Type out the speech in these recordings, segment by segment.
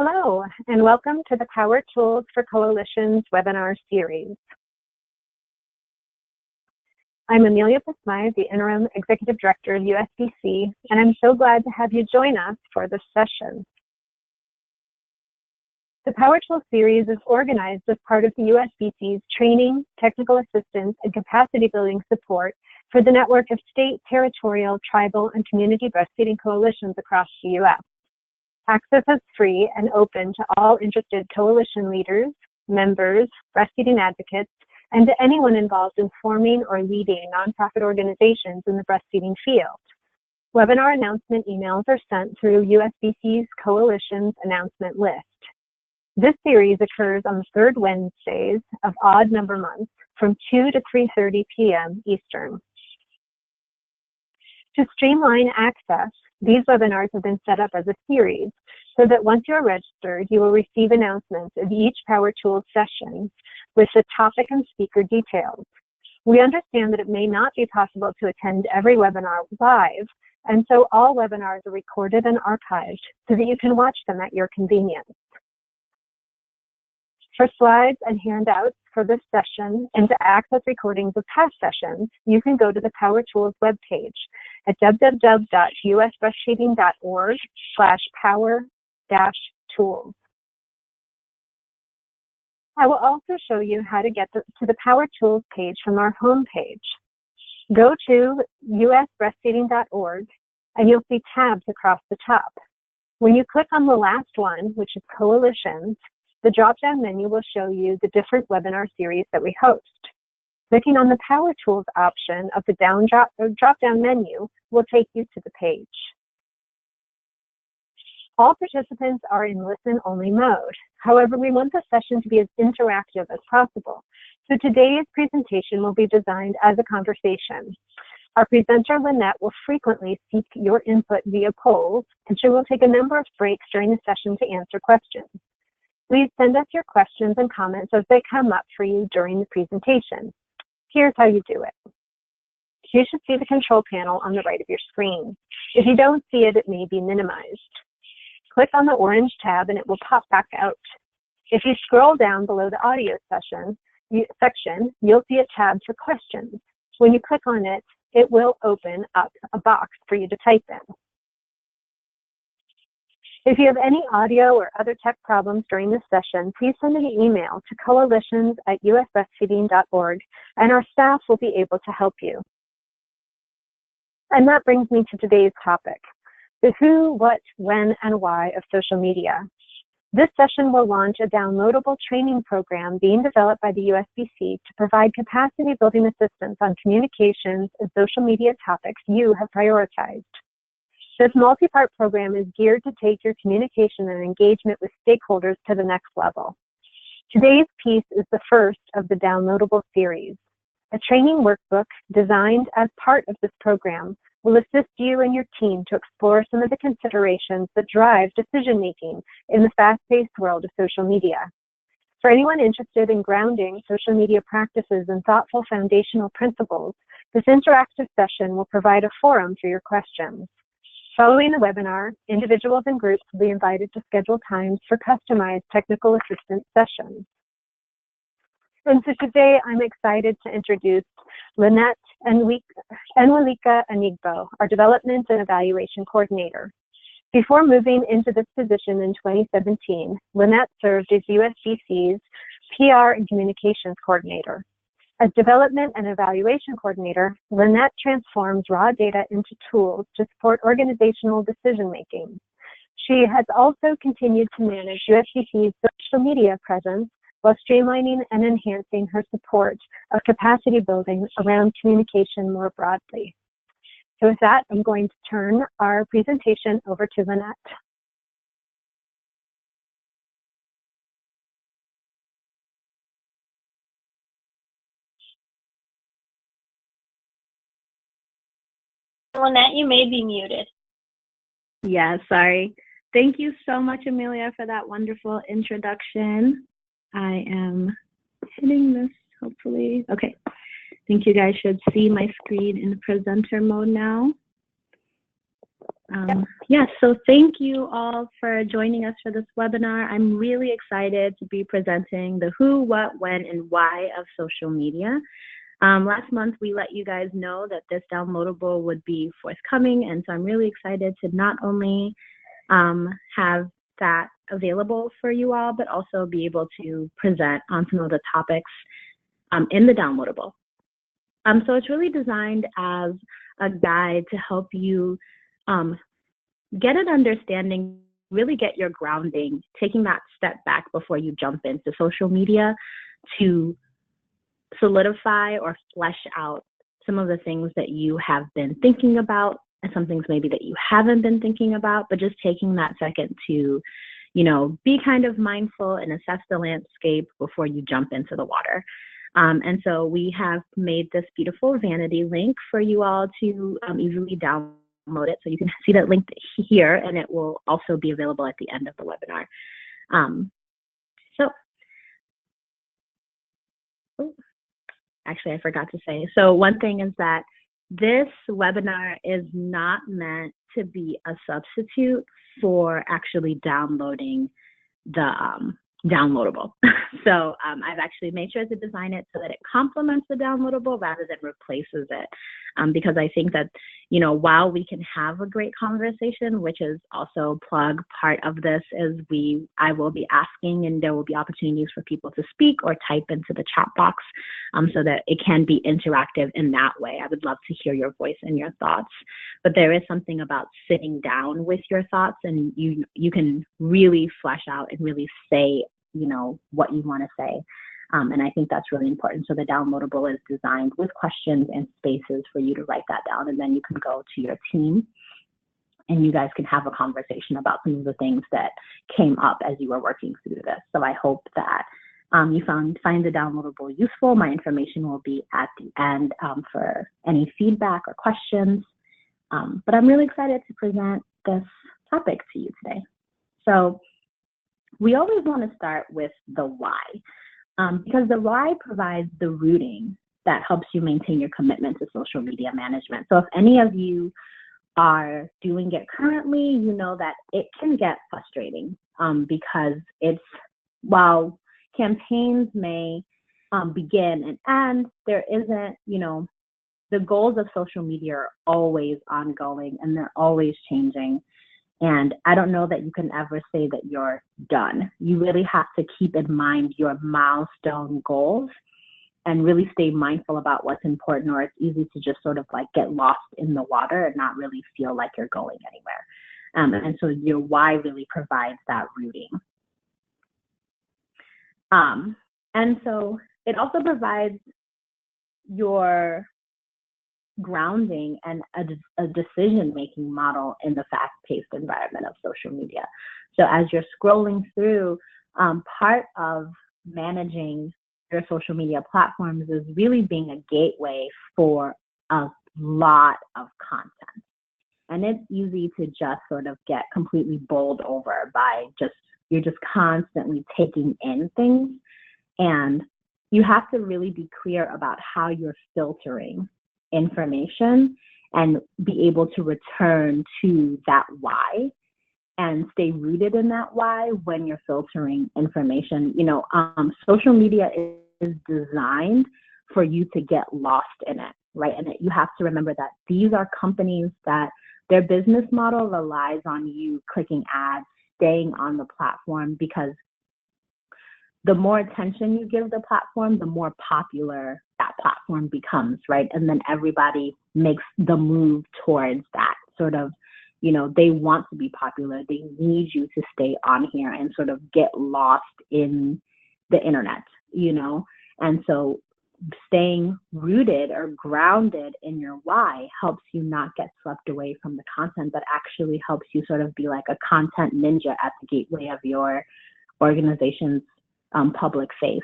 Hello, and welcome to the Power Tools for Coalitions webinar series. I'm Amelia Pismay, the Interim Executive Director of USBC, and I'm so glad to have you join us for this session. The Power Tools series is organized as part of the USBC's training, technical assistance, and capacity building support for the network of state, territorial, tribal, and community breastfeeding coalitions across the U.S. Access is free and open to all interested coalition leaders, members, breastfeeding advocates, and to anyone involved in forming or leading nonprofit organizations in the breastfeeding field. Webinar announcement emails are sent through USBC's Coalitions Announcement List. This series occurs on the third Wednesdays of odd number months from 2 to 3:30 p.m. Eastern. To streamline access, these webinars have been set up as a series so that once you're registered, you will receive announcements of each Power Tools session with the topic and speaker details. We understand that it may not be possible to attend every webinar live, and so all webinars are recorded and archived so that you can watch them at your convenience. For slides and handouts for this session and to access recordings of past sessions, you can go to the Power Tools webpage at www.usbreastfeeding.org/power-tools. I will also show you how to get to the Power Tools page from our home page. Go to usbreastfeeding.org and you'll see tabs across the top. When you click on the last one, which is Coalitions, the drop-down menu will show you the different webinar series that we host. Clicking on the Power Tools option of the drop-down menu will take you to the page. All participants are in listen-only mode. However, we want the session to be as interactive as possible. So today's presentation will be designed as a conversation. Our presenter, Lynette, will frequently seek your input via polls, and she will take a number of breaks during the session to answer questions. Please send us your questions and comments as they come up for you during the presentation. Here's how you do it. You should see the control panel on the right of your screen. If you don't see it, it may be minimized. Click on the orange tab and it will pop back out. If you scroll down below the audio section, you'll see a tab for questions. When you click on it, it will open up a box for you to type in. If you have any audio or other tech problems during this session, please send an email to coalitions@usbreastfeeding.org and our staff will be able to help you. And that brings me to today's topic, the who, what, when, and why of social media. This session will launch a downloadable training program being developed by the USBC to provide capacity building assistance on communications and social media topics you have prioritized. This multi-part program is geared to take your communication and engagement with stakeholders to the next level. Today's piece is the first of the downloadable series. A training workbook designed as part of this program will assist you and your team to explore some of the considerations that drive decision-making in the fast-paced world of social media. For anyone interested in grounding social media practices and thoughtful foundational principles, this interactive session will provide a forum for your questions. Following the webinar, individuals and groups will be invited to schedule times for customized technical assistance sessions. And so today I'm excited to introduce Lynette Anigbo, our Development and Evaluation Coordinator. Before moving into this position in 2017, Lynette served as USBC's PR and Communications Coordinator. As Development and Evaluation Coordinator, Lynette transforms raw data into tools to support organizational decision-making. She has also continued to manage USBC's social media presence while streamlining and enhancing her support of capacity building around communication more broadly. So with that, I'm going to turn our presentation over to Lynette. Lynette, you may be muted. Yeah, sorry. Thank you so much, Amelia, for that wonderful introduction. I am hitting this, hopefully. Okay. I think you guys should see my screen in presenter mode now. So thank you all for joining us for this webinar. I'm really excited to be presenting the who, what, when, and why of social media. Last month, we let you guys know that this downloadable would be forthcoming, and so I'm really excited to not only have that available for you all, but also be able to present on some of the topics in the downloadable. So it's really designed as a guide to help you get an understanding, really get your grounding, taking that step back before you jump into social media to solidify or flesh out some of the things that you have been thinking about and some things maybe that you haven't been thinking about, but just taking that second to, be kind of mindful and assess the landscape before you jump into the water. And so we have made this beautiful vanity link for you all to easily download it. So you can see that link here, and it will also be available at the end of the webinar. Actually, I forgot to say. So one thing is that this webinar is not meant to be a substitute for actually downloading the downloadable. So I've actually made sure to design it so that it complements the downloadable rather than replaces it. Because I think that, while we can have a great conversation, which is also part of this is I will be asking, and there will be opportunities for people to speak or type into the chat box so that it can be interactive in that way. I would love to hear your voice and your thoughts, but there is something about sitting down with your thoughts, and you can really flesh out and really say, what you want to say. And I think that's really important. So the downloadable is designed with questions and spaces for you to write that down. And then you can go to your team and you guys can have a conversation about some of the things that came up as you were working through this. So I hope that you find the downloadable useful. My information will be at the end for any feedback or questions. But I'm really excited to present this topic to you today. So we always want to start with the why. Because the why provides the rooting that helps you maintain your commitment to social media management. So if any of you are doing it currently, you know that it can get frustrating because while campaigns may begin and end, there isn't, the goals of social media are always ongoing and they're always changing. And I don't know that you can ever say that you're done. You really have to keep in mind your milestone goals and really stay mindful about what's important, or it's easy to just sort of like get lost in the water and not really feel like you're going anywhere. And so your why really provides that rooting. And so it also provides your grounding and a decision-making model in the fast-paced environment of social media. So as you're scrolling through, part of managing your social media platforms is really being a gateway for a lot of content. And it's easy to just sort of get completely bowled over by you're just constantly taking in things. And you have to really be clear about how you're filtering information and be able to return to that why and stay rooted in that why when you're filtering information. Social media is designed for you to get lost in it, right? And you have to remember that these are companies that their business model relies on you clicking ads, staying on the platform, because the more attention you give the platform, the more popular that platform becomes, right? And then everybody makes the move towards that sort of, they want to be popular. They need you to stay on here and sort of get lost in the internet, And so staying rooted or grounded in your why helps you not get swept away from the content, but actually helps you sort of be like a content ninja at the gateway of your organization's public face.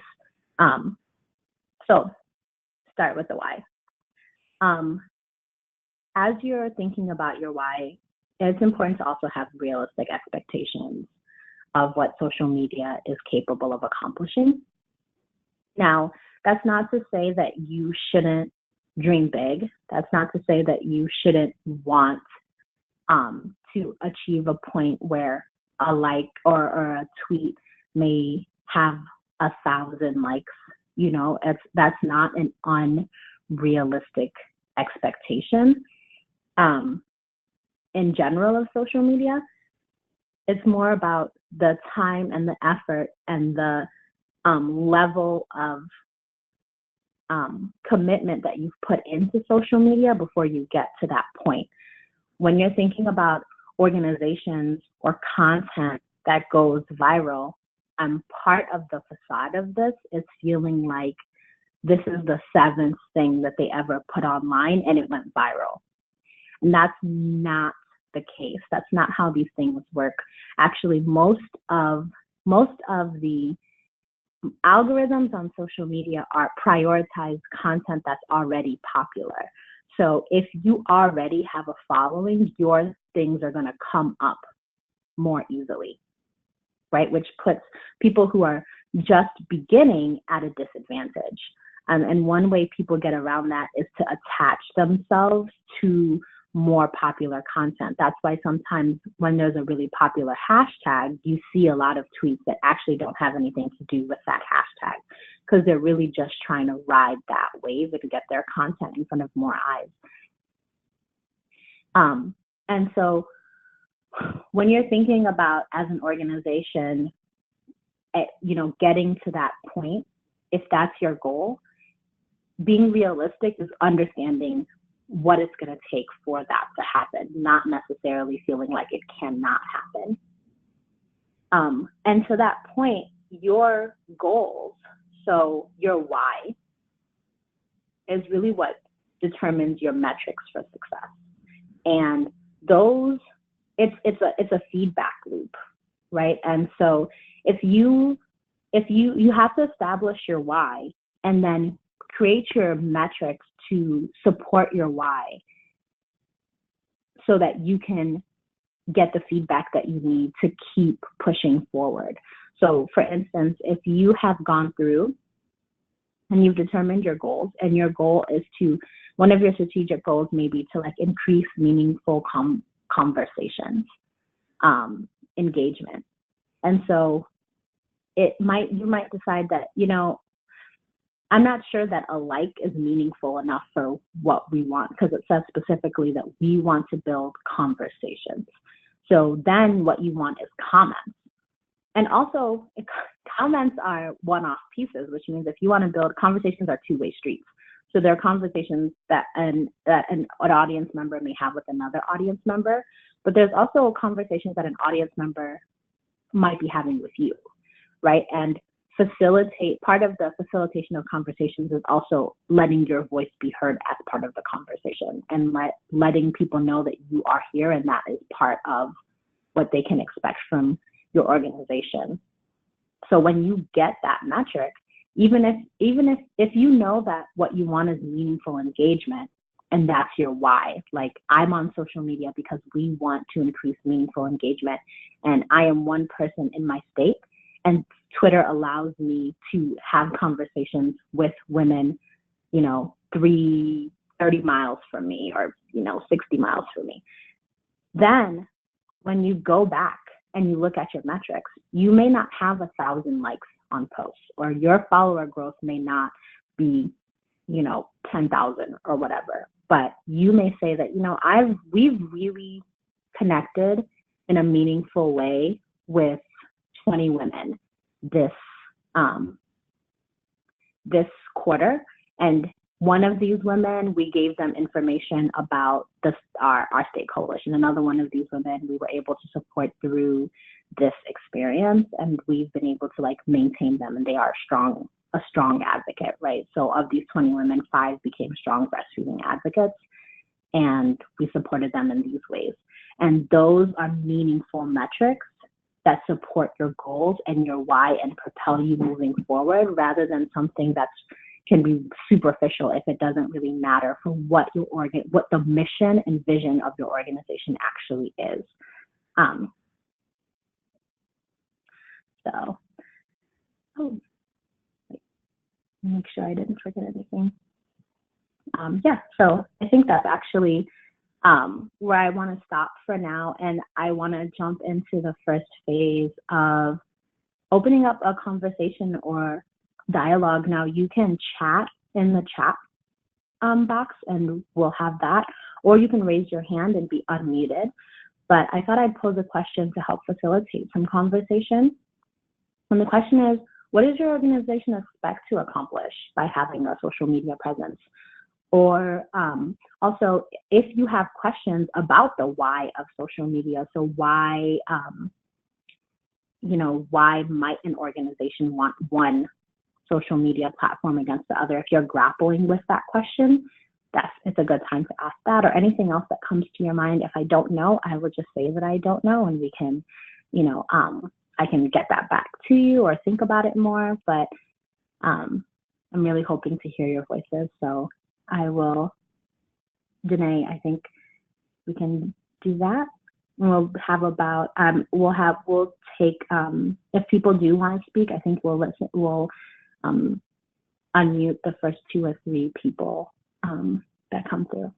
So start with the why. As you're thinking about your why, it's important to also have realistic expectations of what social media is capable of accomplishing. Now, that's not to say that you shouldn't dream big. That's not to say that you shouldn't want to achieve a point where a like or a tweet may have 1,000 likes. That's not an unrealistic expectation in general of social media. It's more about the time and the effort and the level of commitment that you've put into social media before you get to that point. When you're thinking about organizations or content that goes viral, part of the facade of this is feeling like this is the 7th thing that they ever put online and it went viral. And that's not the case. That's not how these things work. Actually, most of the algorithms on social media are prioritized content that's already popular. So if you already have a following, your things are going to come up more easily, right? Which puts people who are just beginning at a disadvantage. And one way people get around that is to attach themselves to more popular content. That's why sometimes when there's a really popular hashtag, you see a lot of tweets that actually don't have anything to do with that hashtag, because they're really just trying to ride that wave and get their content in front of more eyes. And so when you're thinking about, as an organization, getting to that point, if that's your goal, being realistic is understanding what it's going to take for that to happen, not necessarily feeling like it cannot happen. And to that point, your goals, so your why, is really what determines your metrics for success. And those, it's a feedback loop, right? And so if you have to establish your why and then create your metrics to support your why so that you can get the feedback that you need to keep pushing forward. So for instance, if you have gone through and you've determined your goals, and your goal is to, one of your strategic goals may be to increase meaningful conversations, engagement. And so you might decide that, I'm not sure that a like is meaningful enough for what we want, because it says specifically that we want to build conversations. So then what you want is comments. And also, comments are one-off pieces, which means if you want to build, conversations are two-way streets. So there are conversations that an audience member may have with another audience member, but there's also conversations that an audience member might be having with you, right? And part of the facilitation of conversations is also letting your voice be heard as part of the conversation, and letting people know that you are here, and that is part of what they can expect from your organization. So when you get that metric, even if you know that what you want is meaningful engagement, and that's your why, like I'm on social media because we want to increase meaningful engagement, and I am one person in my state, and Twitter allows me to have conversations with women, 30 miles from me, or 60 miles from me. Then when you go back and you look at your metrics, you may not have 1,000 likes on posts, or your follower growth may not be 10,000 or whatever, but you may say that we've really connected in a meaningful way with 20 women this quarter, and one of these women, we gave them information about our state coalition. Another one of these women we were able to support through this experience, and we've been able to maintain them, and they are a strong advocate, right? So of these 20 women, 5 became strong breastfeeding advocates, and we supported them in these ways. And those are meaningful metrics that support your goals and your why and propel you moving forward, rather than something that can be superficial if it doesn't really matter for what the mission and vision of your organization actually is. Make sure I didn't forget anything. So I think that's actually where I want to stop for now, and I want to jump into the first phase of opening up a conversation or dialogue. Now, you can chat in the chat box, and we'll have that, or you can raise your hand and be unmuted. But I thought I'd pose a question to help facilitate some conversation. And the question is, what does your organization expect to accomplish by having a social media presence? Or also, if you have questions about the why of social media, so why, why might an organization want one social media platform against the other? If you're grappling with that question, it's a good time to ask that, or anything else that comes to your mind. If I don't know, I will just say that I don't know, and we can, I can get that back to you or think about it more. But I'm really hoping to hear your voices. So I will, Danae, I think we can do that. We'll have about, we'll take, if people do want to speak, I think we'll unmute the first 2 or 3 people that come through.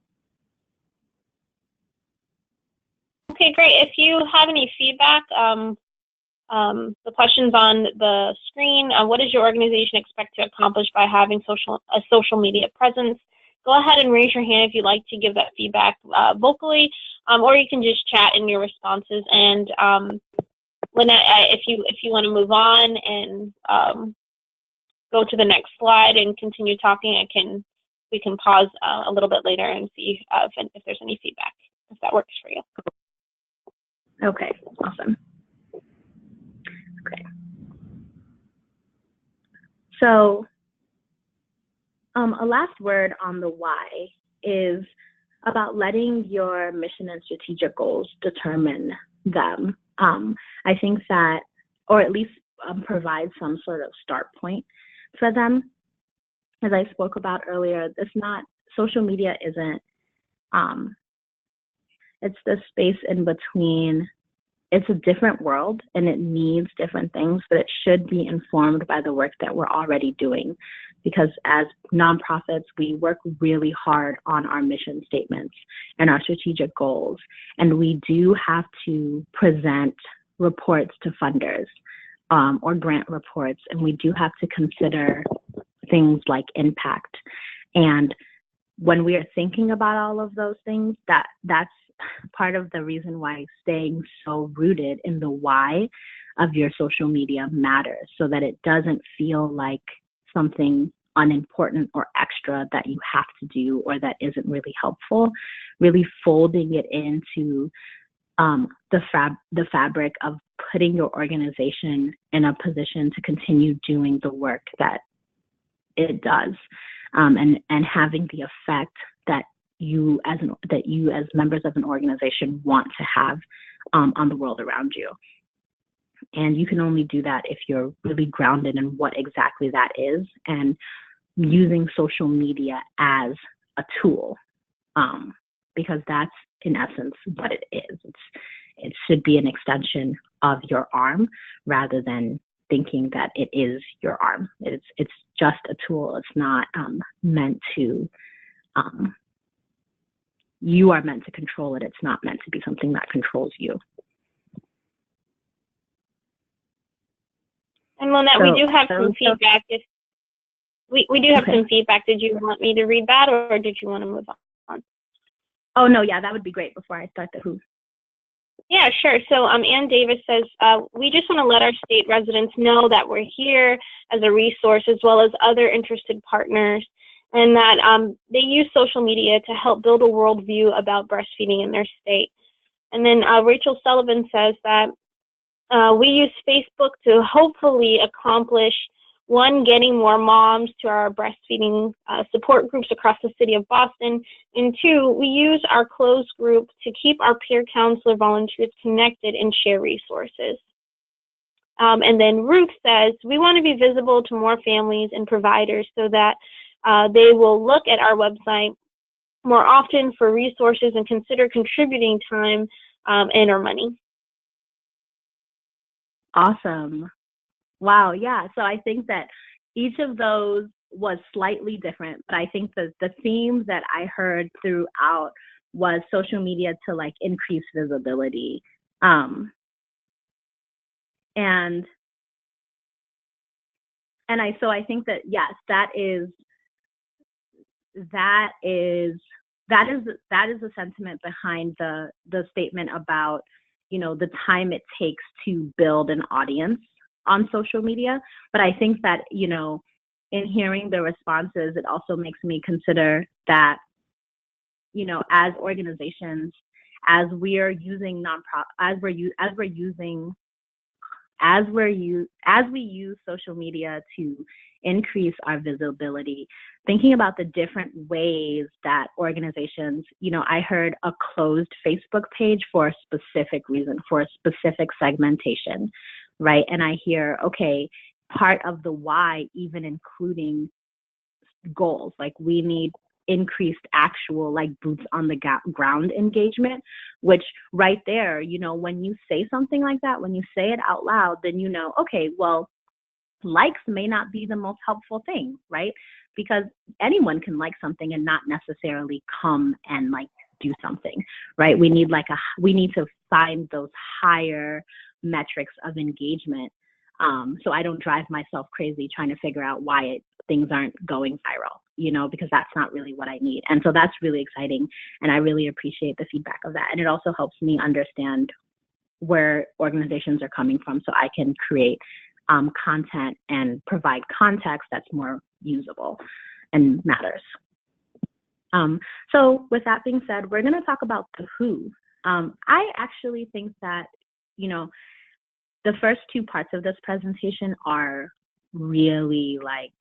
Okay, great. If you have any feedback, the questions on the screen, what does your organization expect to accomplish by having a social media presence? Go ahead and raise your hand if you'd like to give that feedback vocally, or you can just chat in your responses. And Lynette, if you want to move on and go to the next slide and continue talking, we can pause a little bit later and see if there's any feedback, if that works for you. Okay, awesome. Okay. So a last word on the why is about letting your mission and strategic goals determine them. I think that, or at least provide some sort of start point for them. As I spoke about earlier, social media isn't, it's the space in between. It's a different world and it needs different things, but it should be informed by the work that we're already doing. Because as nonprofits, we work really hard on our mission statements and our strategic goals. And we do have to present reports to funders or grant reports. And we do have to consider things like impact. And when we are thinking about all of those things, that's part of the reason why staying so rooted in the why of your social media matters, so that it doesn't feel like something unimportant or extra that you have to do or that isn't really helpful. Really folding it into the fabric of putting your organization in a position to continue doing the work that it does, and having the effect that you as members of an organization want to have on the world around you. And you can only do that if you're really grounded in what exactly that is, and using social media as a tool, because that's in essence what it is. It should be an extension of your arm rather than thinking that it is your arm. It's just a tool. It's not meant to, you are meant to control it. It's not meant to be something that controls you. And Lynette, we do have some feedback. We do have some feedback. Did you want me to read that, or did you want to move on? Oh, no, yeah, that would be great before I start the who. Yeah, sure. So Ann Davis says, we just want to let our state residents know that we're here as a resource, as well as other interested partners, and that they use social media to help build a worldview about breastfeeding in their state. And then Rachel Sullivan says that we use Facebook to hopefully accomplish, 1, getting more moms to our breastfeeding support groups across the city of Boston, and 2, we use our closed group to keep our peer counselor volunteers connected and share resources. And then Ruth says, we want to be visible to more families and providers so that they will look at our website more often for resources and consider contributing time and or money. Awesome. Wow, yeah. So I think that each of those was slightly different, but I think that the themes that I heard throughout was social media to like increase visibility. So I think that, yes, that is the sentiment behind the statement about, the time it takes to build an audience on social media. But I think that, in hearing the responses, it also makes me consider that, as organizations, as we use social media to increase our visibility, thinking about the different ways that organizations, I heard a closed Facebook page for a specific reason, for a specific segmentation, right? And I hear, okay, part of the why, even including goals, like we need increased actual like boots on the ground engagement, which right there, when you say something like that, when you say it out loud, then okay, well, likes may not be the most helpful thing, right? Because anyone can like something and not necessarily come and like do something, right? We need to find those higher metrics of engagement. So I don't drive myself crazy trying to figure out why things aren't going viral, because that's not really what I need. And so that's really exciting. And I really appreciate the feedback of that. And it also helps me understand where organizations are coming from so I can create content and provide context that's more usable and matters. So with that being said, we're going to talk about the who. I actually think that, the first two parts of this presentation are really like,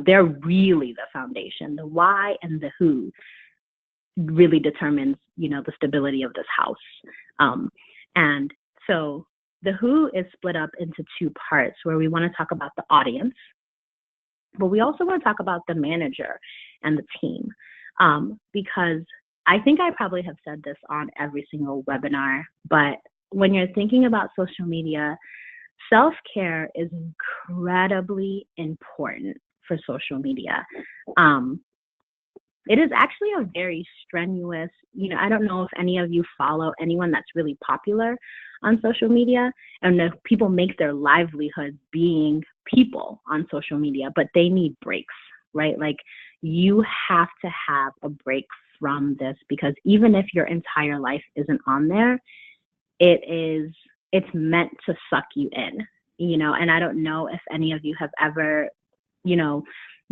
they're really the foundation. The why and the who really determines, the stability of this house. And so the who is split up into two parts where we want to talk about the audience, but we also want to talk about the manager and the team. Because I think I probably have said this on every single webinar, but when you're thinking about social media, self-care is incredibly important for social media. It is actually a very strenuous, I don't know if any of you follow anyone that's really popular on social media, and if people make their livelihood being people on social media, but they need breaks, right? Like you have to have a break from this, because even if your entire life isn't on there, it's meant to suck you in, and I don't know if any of you have ever,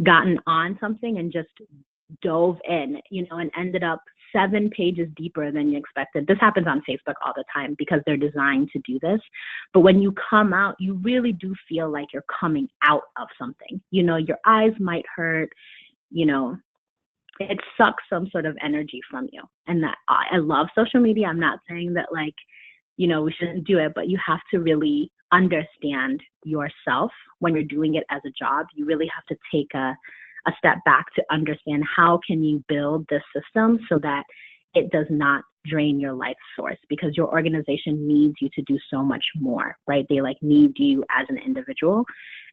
gotten on something and just dove in, and ended up 7 pages deeper than you expected. This happens on Facebook all the time because they're designed to do this. But when you come out, you really do feel like you're coming out of something. Your eyes might hurt, it sucks some sort of energy from you. And that I love social media. I'm not saying that we shouldn't do it, but you have to really understand yourself when you're doing it as a job. You really have to take a step back to understand how can you build this system so that it does not drain your life source, because your organization needs you to do so much more, right? They need you as an individual,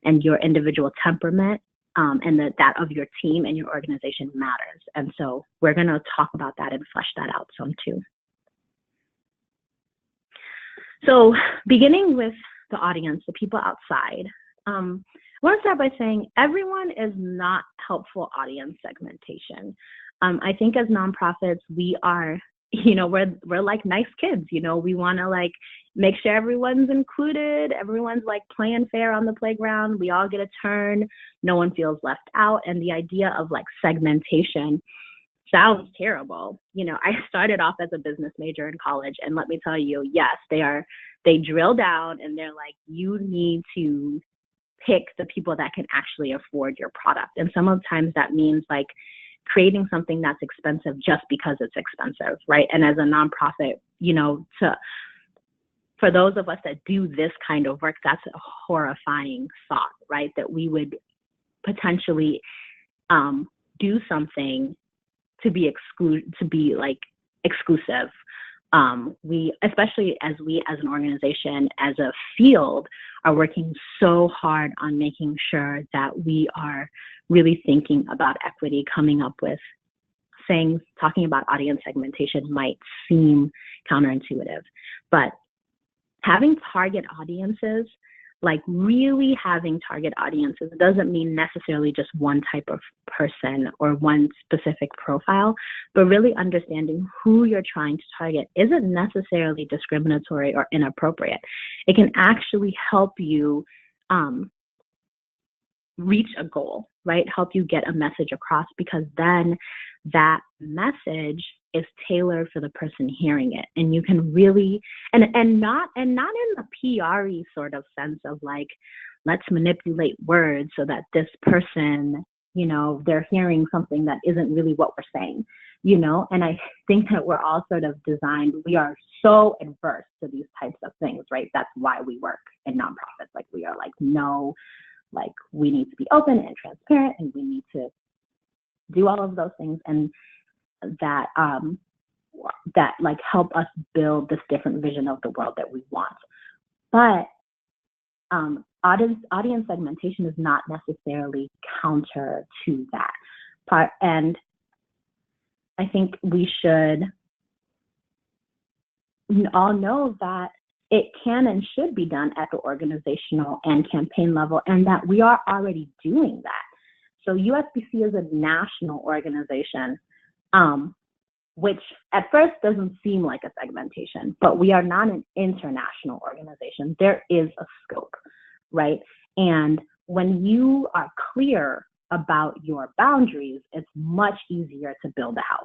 and your individual temperament and that of your team and your organization matters. And so we're going to talk about that and flesh that out some too. So beginning with the audience, the people outside, I want to start by saying everyone is not helpful audience segmentation. I think as nonprofits, we are, we're like nice kids, we want to make sure everyone's included, everyone's playing fair on the playground, we all get a turn, no one feels left out. And the idea of segmentation sounds terrible. I started off as a business major in college, and let me tell you, yes, they drill down and they're you need to pick the people that can actually afford your product. And sometimes that means creating something that's expensive just because it's expensive, right? And as a nonprofit, for those of us that do this kind of work, that's a horrifying thought, right? That we would potentially do something to be exclusive. We, especially as an organization, as a field, are working so hard on making sure that we are really thinking about equity, coming up with talking about audience segmentation might seem counterintuitive, but having target audiences, like really having target audiences, doesn't mean necessarily just one type of person or one specific profile, but really understanding who you're trying to target isn't necessarily discriminatory or inappropriate. It can actually help you reach a goal, right? Help you get a message across, because then that message is tailored for the person hearing it. And you can really, and not in the PR-y sort of sense of like, let's manipulate words so that this person, you know, they're hearing something that isn't really what we're saying, you know? And I think that we're all sort of designed, we are so adverse to these types of things, right? That's why we work in nonprofits. Like, we are like, no, like, we need to be open and transparent, and we need to do all of those things, and that like help us build this different vision of the world that we want. But audience segmentation is not necessarily counter to that part, and I think we should all know that it can and should be done at the organizational and campaign level, and that we are already doing that. So USBC is a national organization, which at first doesn't seem like a segmentation, but we are not an international organization. There is a scope, right? And when you are clear about your boundaries, it's much easier to build a house,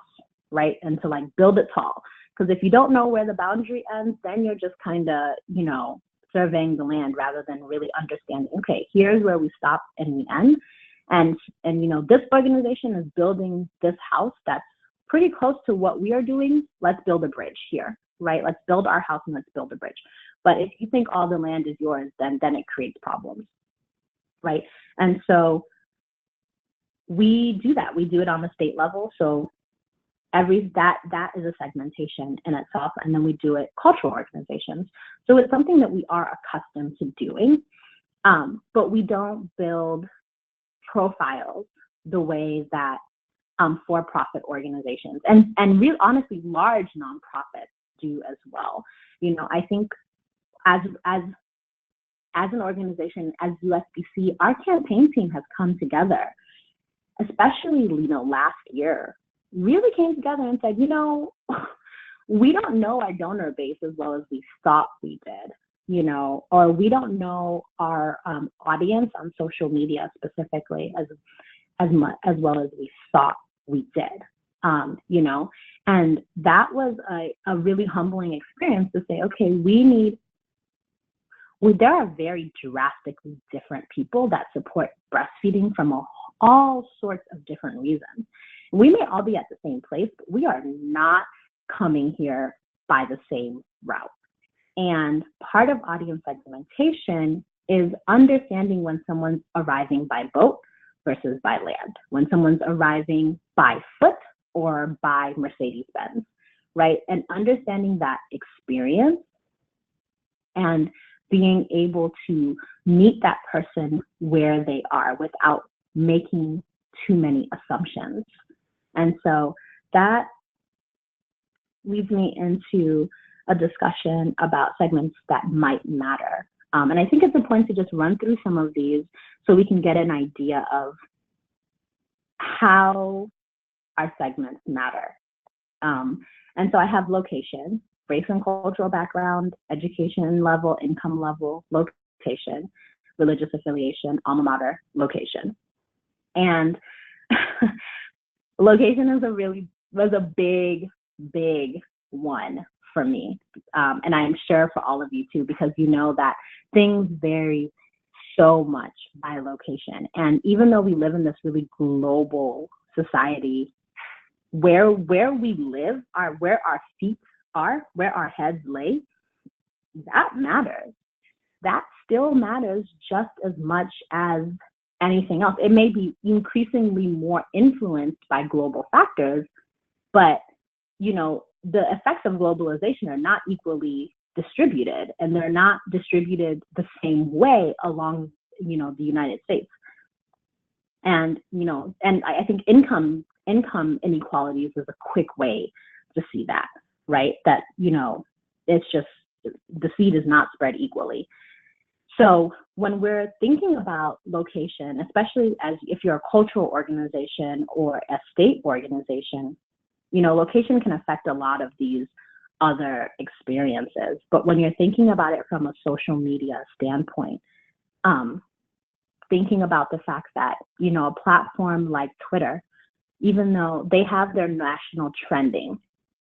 right? And to like build it tall. Because if you don't know where the boundary ends, then you're just kind of, you know, surveying the land rather than really understanding, okay, here's where we stop and we end. And you know, this organization is building this house that's pretty close to what we are doing. Let's build a bridge here, right? Let's build our house and let's build a bridge. But if you think all the land is yours, then it creates problems, right? And so we do that. We do it on the state level. So that is a segmentation in itself. And then we do it cultural organizations. So it's something that we are accustomed to doing, but we don't build profiles the way that for-profit organizations and real honestly large nonprofits do as well. You know, I think as an organization, as USBC, our campaign team has come together, especially, you know, last year, really came together and said, you know, we don't know our donor base as well as we thought we did, you know, or we don't know our audience on social media specifically as well as we thought we did, you know, and that was a really humbling experience to say, okay, there are very drastically different people that support breastfeeding from all sorts of different reasons. We may all be at the same place, but we are not coming here by the same route. And part of audience segmentation is understanding when someone's arriving by boat versus by land, when someone's arriving by foot or by Mercedes-Benz, right? And understanding that experience and being able to meet that person where they are without making too many assumptions. And so that leads me into a discussion about segments that might matter. And I think it's important to just run through some of these so we can get an idea of how our segments matter. And so I have location, race and cultural background, education level, income level, location, religious affiliation, alma mater, location. And location was a big one for me. And I'm sure for all of you too, because you know that things vary so much by location. And even though we live in this really global society, where we live, where our feet are, where our heads lay, that matters. That still matters just as much as anything else. It may be increasingly more influenced by global factors, but you know, the effects of globalization are not equally distributed, and they're not distributed the same way along, you know, the United States. And, you know, and I think income income inequalities is a quick way to see that, right? That, it's just the seed is not spread equally. So when we're thinking about location, especially if you're a cultural organization or a state organization, location can affect a lot of these other experiences. But when you're thinking about it from a social media standpoint, thinking about the fact that, a platform like Twitter, even though they have their national trending,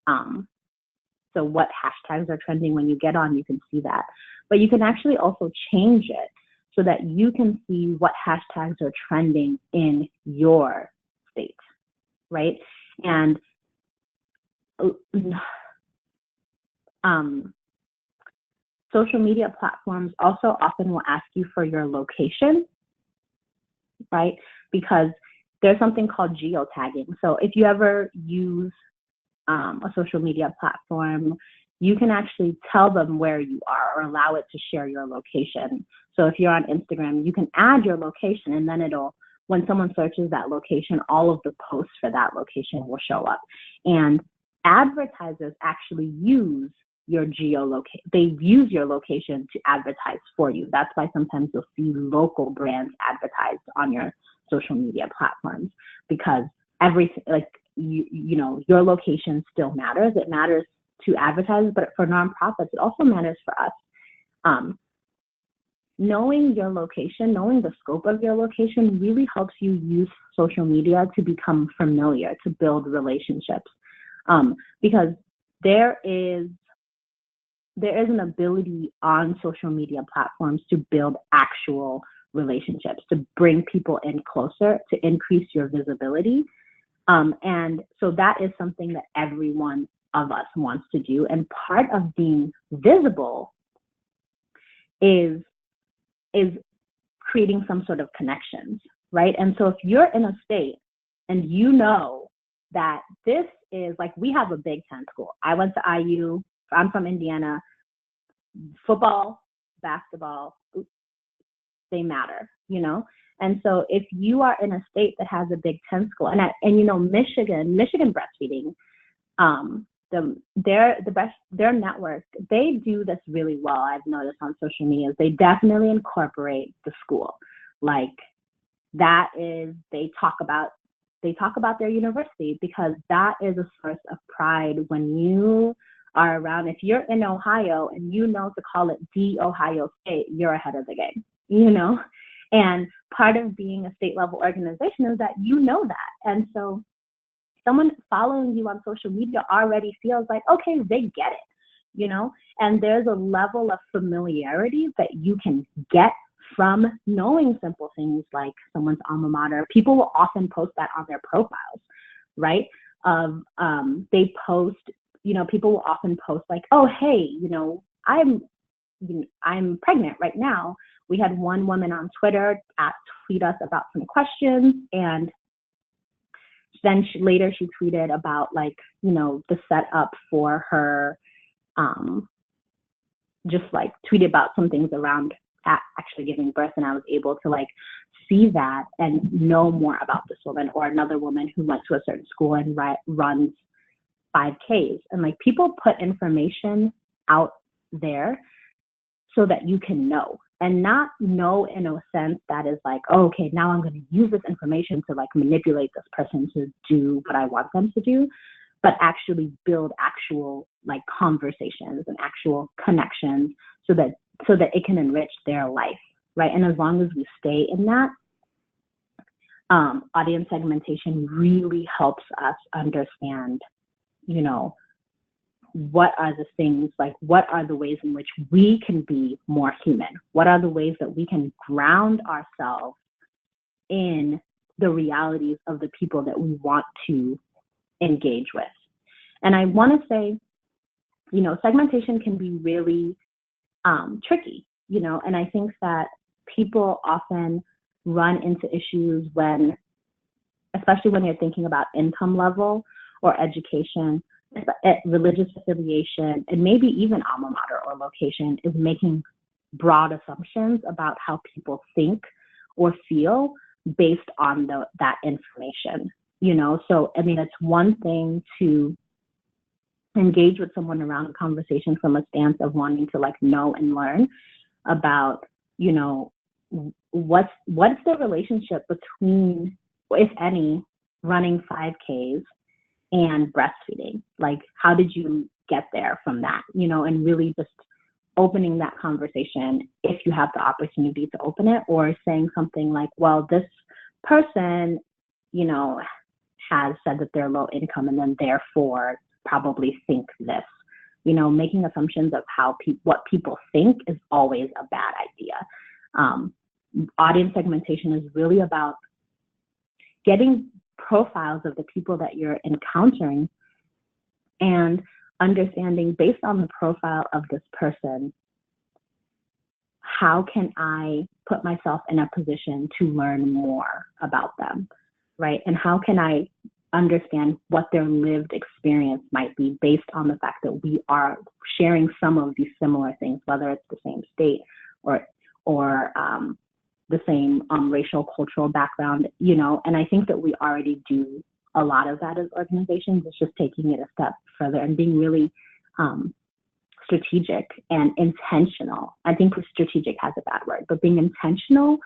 so what hashtags are trending when you get on, you can see that. But you can actually also change it so that you can see what hashtags are trending in your state, right? And social media platforms also often will ask you for your location, right? Because there's something called geotagging. So if you ever use a social media platform, you can actually tell them where you are or allow it to share your location. So if you're on Instagram, you can add your location, and then when someone searches that location, all of the posts for that location will show up. And advertisers actually use your geolocation. They use your location to advertise for you. That's why sometimes you'll see local brands advertised on your social media platforms, because everything, your location still matters. It matters to advertisers, but for nonprofits, it also matters for us. Knowing your location, knowing the scope of your location really helps you use social media to become familiar, to build relationships. Because there is an ability on social media platforms to build actual relationships, to bring people in closer, to increase your visibility. And so that is something that every one of us wants to do. And part of being visible is creating some sort of connections, right? And so if you're in a state and you know that this is, like, we have a Big Ten school. I went to IU. I'm from Indiana. Football, basketball, they matter, And so if you are in a state that has a Big Ten school, and Michigan breastfeeding, their network, they do this really well. I've noticed on social media, they definitely incorporate the school. Like, that is, they talk about their university, because that is a source of pride when you are around. If you're in Ohio and to call it the Ohio State, you're ahead of the game, And part of being a state level organization is that that. And so someone following you on social media already feels like, okay, they get it, And there's a level of familiarity that you can get from knowing simple things like someone's alma mater. People will often post that on their profiles, right? They post, people will often post like, oh, hey, I'm pregnant right now. We had one woman on Twitter tweet us about some questions, and then later she tweeted about, like, the setup for her, just like tweeted about some things around actually giving birth, and I was able to see that and know more about this woman. Or another woman who went to a certain school and runs 5Ks, and people put information out there so that you can know, and not know in a sense that is like, oh, okay, now I'm going to use this information to manipulate this person to do what I want them to do, but actually build actual conversations and actual connections so that it can enrich their life, right? And as long as we stay in that, audience segmentation really helps us understand, what are the things, what are the ways in which we can be more human? What are the ways that we can ground ourselves in the realities of the people that we want to engage with? And I want to say, segmentation can be really tricky, and I think that people often run into issues especially when you're thinking about income level or education, religious affiliation, and maybe even alma mater or location, is making broad assumptions about how people think or feel based on that information, So, I mean, it's one thing to engage with someone around a conversation from a stance of wanting to like know and learn about, what's the relationship between, if any, running 5Ks and breastfeeding. Like, how did you get there from that, and really just opening that conversation if you have the opportunity to open it, or saying something like, well, this person, has said that they're low income and then therefore probably think this. Making assumptions of what people think is always a bad idea. Audience segmentation is really about getting profiles of the people that you're encountering and understanding, based on the profile of this person, how can I put myself in a position to learn more about them, right? And how can I understand what their lived experience might be based on the fact that we are sharing some of these similar things, whether it's the same state or the same racial, cultural background, and I think that we already do a lot of that as organizations. It's just taking it a step further and being really strategic and intentional. I think strategic has a bad word, but being intentional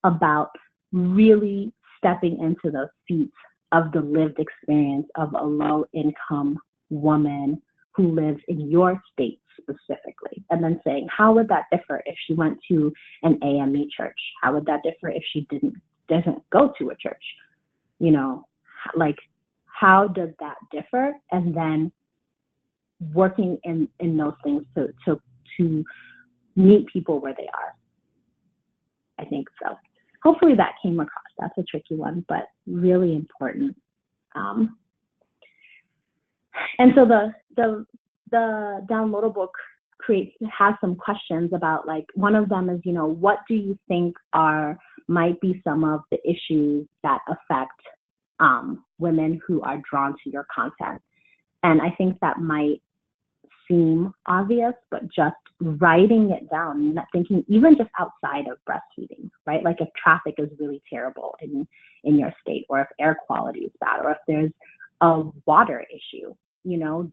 about really stepping into the feet of the lived experience of a low-income woman who lives in your state specifically, and then saying, how would that differ if she went to an AME church? How would that differ if she doesn't go to a church? Like, how does that differ? And then working in those things to meet people where they are. I think so. Hopefully that came across. That's a tricky one, but really important. And so the downloadable has some questions about, like, one of them is, what do you think might be some of the issues that affect women who are drawn to your content? And I think that might seem obvious, but just writing it down, not thinking even just outside of breastfeeding, right? Like, if traffic is really terrible in your state, or if air quality is bad, or if there's a water issue,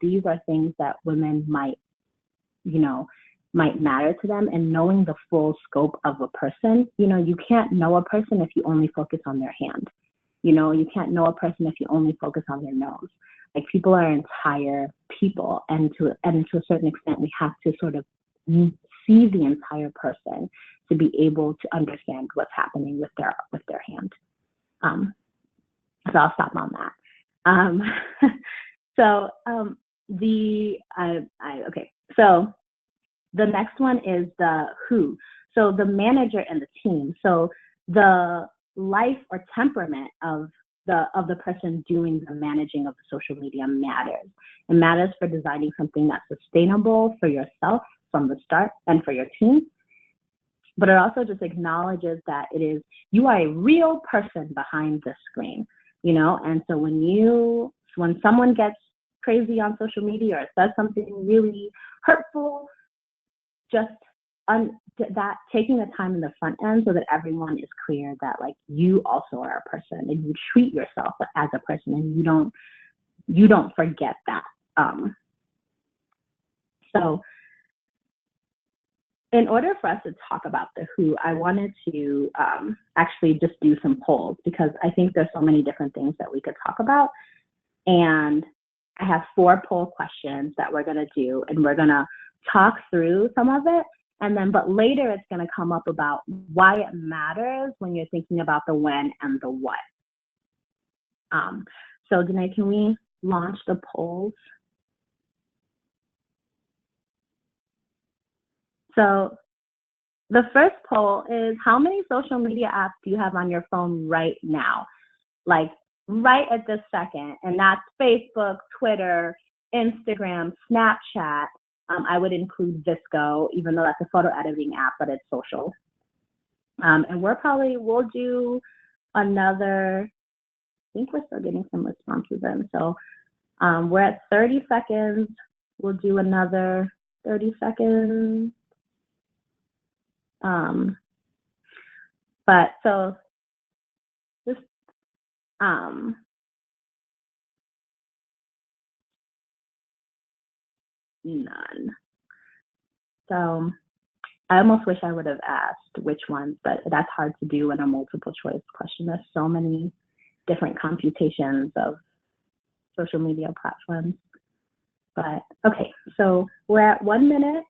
these are things that women might matter to them. And knowing the full scope of a person, you can't know a person if you only focus on their hand. You can't know a person if you only focus on their nose. Like, people are entire people, and to a certain extent, we have to sort of see the entire person to be able to understand what's happening with their hand. So I'll stop on that. So the next one is the who. So the manager and the team. So the life or temperament of the person doing the managing of the social media matters. It matters for designing something that's sustainable for yourself from the start and for your team. But it also just acknowledges that you are a real person behind the screen, and so when someone gets crazy on social media or says something really hurtful, just that taking the time in the front end so that everyone is clear that, like, you also are a person and you treat yourself as a person, and you don't forget that. So in order for us to talk about the who, I wanted to actually just do some polls, because I think there's so many different things that we could talk about. And I have 4 poll questions that we're going to do, and we're going to talk through some of it. But later it's going to come up about why it matters when you're thinking about the when and the what. So Danae, can we launch the polls? So the first poll is, how many social media apps do you have on your phone right now? Like, right at this second. And that's Facebook, Twitter, Instagram, Snapchat. I would include Visco, even though that's a photo editing app, but it's social. And we'll do another, I think we're still getting some responses in. So we're at 30 seconds. We'll do another 30 seconds. But so just none. So I almost wish I would have asked which ones, but that's hard to do in a multiple choice question. There's so many different computations of social media platforms. But okay, so we're at 1 minute,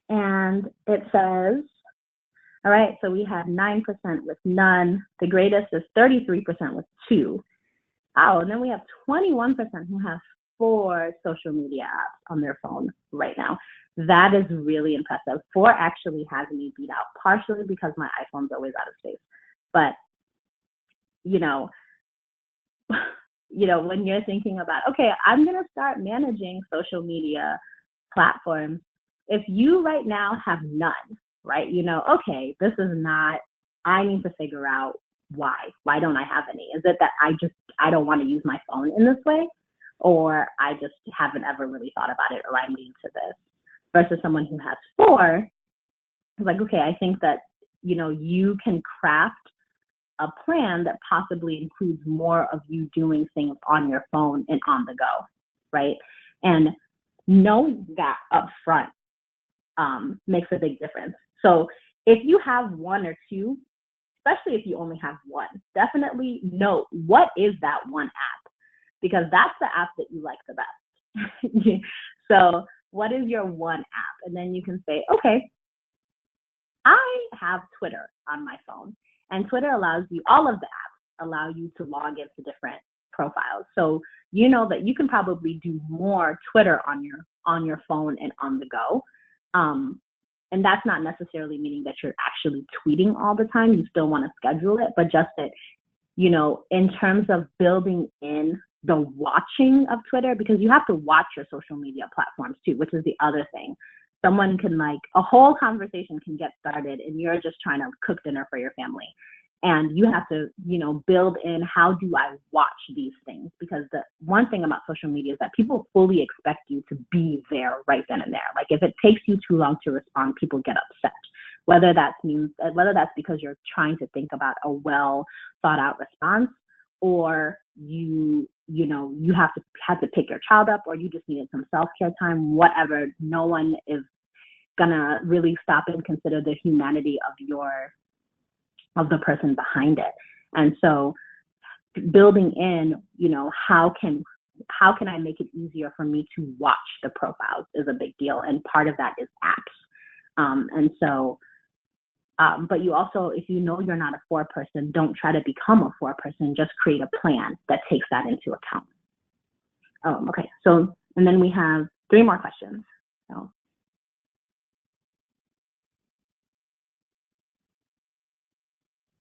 and it says, all right, so we have 9% with none. The greatest is 33% with 2. Oh, and then we have 21% who have 4 social media apps on their phone right now. That is really impressive. 4 actually has me beat out, partially because my iPhone's always out of space. But, when you're thinking about, okay, I'm going to start managing social media platforms, if you right now have none, right, okay, this is not, I need to figure out why don't I have any? Is it that I don't want to use my phone in this way, or I just haven't ever really thought about it, or I'm new to this, versus someone who has 4, like, okay, I think that, you can craft a plan that possibly includes more of you doing things on your phone and on the go, right? And knowing that up front makes a big difference. So if you have 1 or 2, especially if you only have 1, definitely note what is that one app, because that's the app that you like the best. So what is your one app? And then you can say, okay, I have Twitter on my phone, and Twitter allows you, all of the apps allow you to log into different profiles. So you know that you can probably do more Twitter on your phone and on the go. And that's not necessarily meaning that you're actually tweeting all the time. You still want to schedule it, but just that, in terms of building in the watching of Twitter, because you have to watch your social media platforms too, which is the other thing. Someone can, a whole conversation can get started and you're just trying to cook dinner for your family. And you have to, build in, how do I watch these things? Because the one thing about social media is that people fully expect you to be there right then and there. Like, if it takes you too long to respond, people get upset. Whether that's because you're trying to think about a well thought out response, or you had to pick your child up, or you just needed some self-care time, whatever. No one is gonna really stop and consider the humanity of the person behind it. And so building in, how can I make it easier for me to watch the profiles is a big deal. And part of that is apps. But you also, if you know you're not a 4 person, don't try to become a 4 person, just create a plan that takes that into account. Okay, so, and then we have 3 more questions.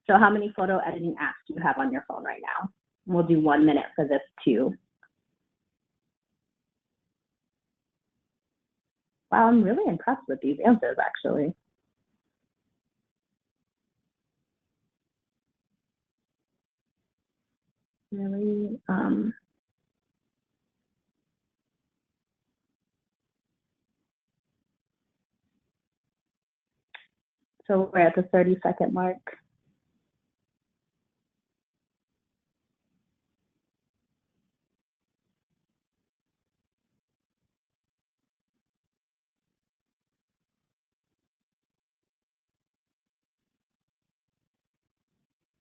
So how many photo editing apps do you have on your phone right now? We'll do 1 minute for this too. Wow, I'm really impressed with these answers, actually. Really, so we're at the 30-second mark.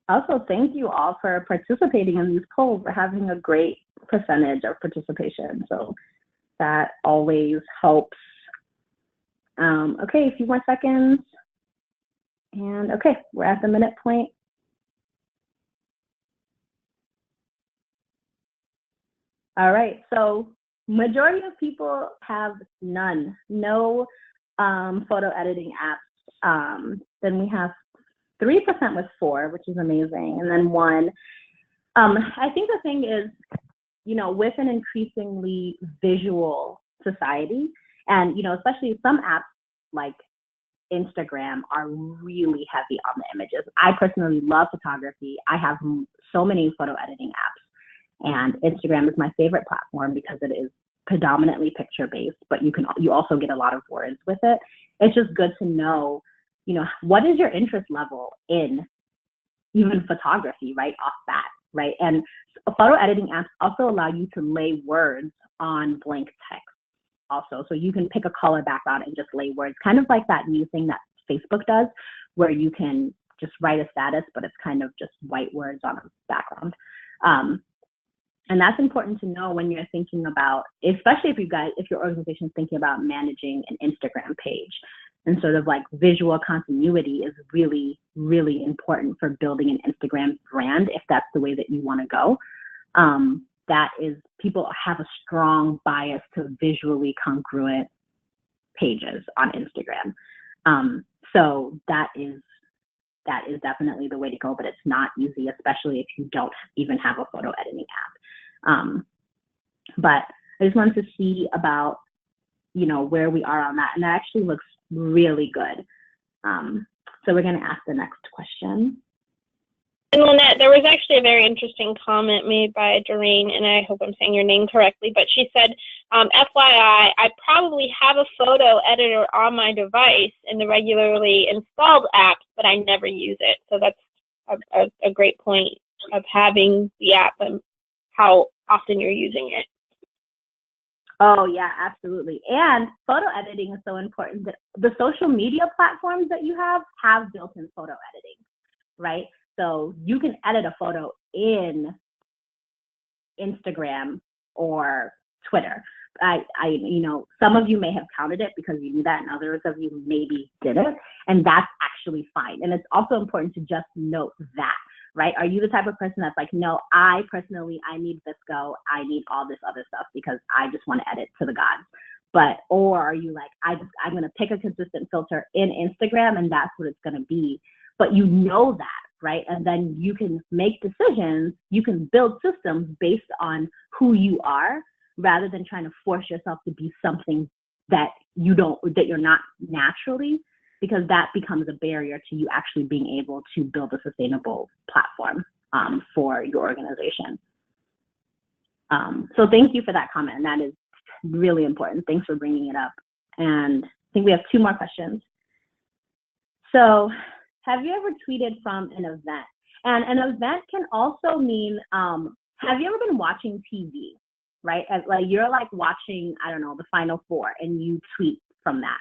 Also, thank you all for participating in these polls. We're having a great percentage of participation, so that always helps. Okay, a few more seconds. And okay, we're at the minute point. All right, so majority of people have no photo editing apps. Then we have 3% with 4, which is amazing, and then 1. I think the thing is, with an increasingly visual society, and especially some apps like Instagram are really heavy on the images. I personally love photography. I have so many photo editing apps, and Instagram is my favorite platform because it is predominantly picture based, but you also get a lot of words with it. It's just good to know, what is your interest level in even photography right off bat, right? And photo editing apps also allow you to lay words on blank text. also. So you can pick a color background and just lay words, kind of like that new thing that Facebook does, where you can just write a status, but it's kind of just white words on a background. And that's important to know when you're thinking about, especially if your organization is thinking about managing an Instagram page. And sort of like visual continuity is really, really important for building an Instagram brand, if that's the way that you want to go. That is, people have a strong bias to visually congruent pages on Instagram. So that is definitely the way to go, but it's not easy, especially if you don't even have a photo editing app. But I just wanted to see about, where we are on that. And that actually looks really good. So we're going to ask the next question. And Lynette, there was actually a very interesting comment made by Doreen, and I hope I'm saying your name correctly, but she said, FYI, I probably have a photo editor on my device in the regularly installed apps, but I never use it. So that's a great point of having the app and how often you're using it. Oh, yeah, absolutely. And photo editing is so important that the social media platforms that you have built-in photo editing, right? So you can edit a photo in Instagram or Twitter. Some of you may have counted it because you knew that, and others of you maybe didn't, and that's actually fine. And it's also important to just note that, right? Are you the type of person that's like, no, I need VSCO, I need all this other stuff because I just want to edit to the gods. Or are you like, I'm going to pick a consistent filter in Instagram and that's what it's going to be. But you know that, right? And then you can make decisions, you can build systems based on who you are rather than trying to force yourself to be something that you're not naturally, because that becomes a barrier to you actually being able to build a sustainable platform for your organization. So thank you for that comment. And that is really important. Thanks for bringing it up. And I think we have 2 more questions. So have you ever tweeted from an event? And an event can also mean, have you ever been watching TV, right? Like you're like watching, I don't know, the Final Four and you tweet from that,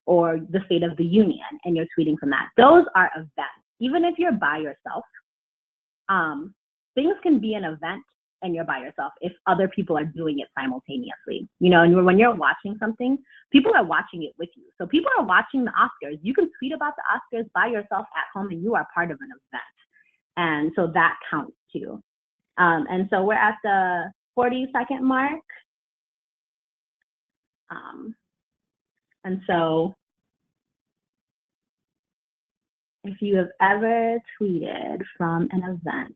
or the State of the Union and you're tweeting from that. Those are events. Even if you're by yourself, things can be an event and you're by yourself if other people are doing it simultaneously. And when you're watching something, people are watching it with you. So people are watching the Oscars. You can tweet about the Oscars by yourself at home and you are part of an event. And so that counts too. And so we're at the 40-second mark. And so if you have ever tweeted from an event,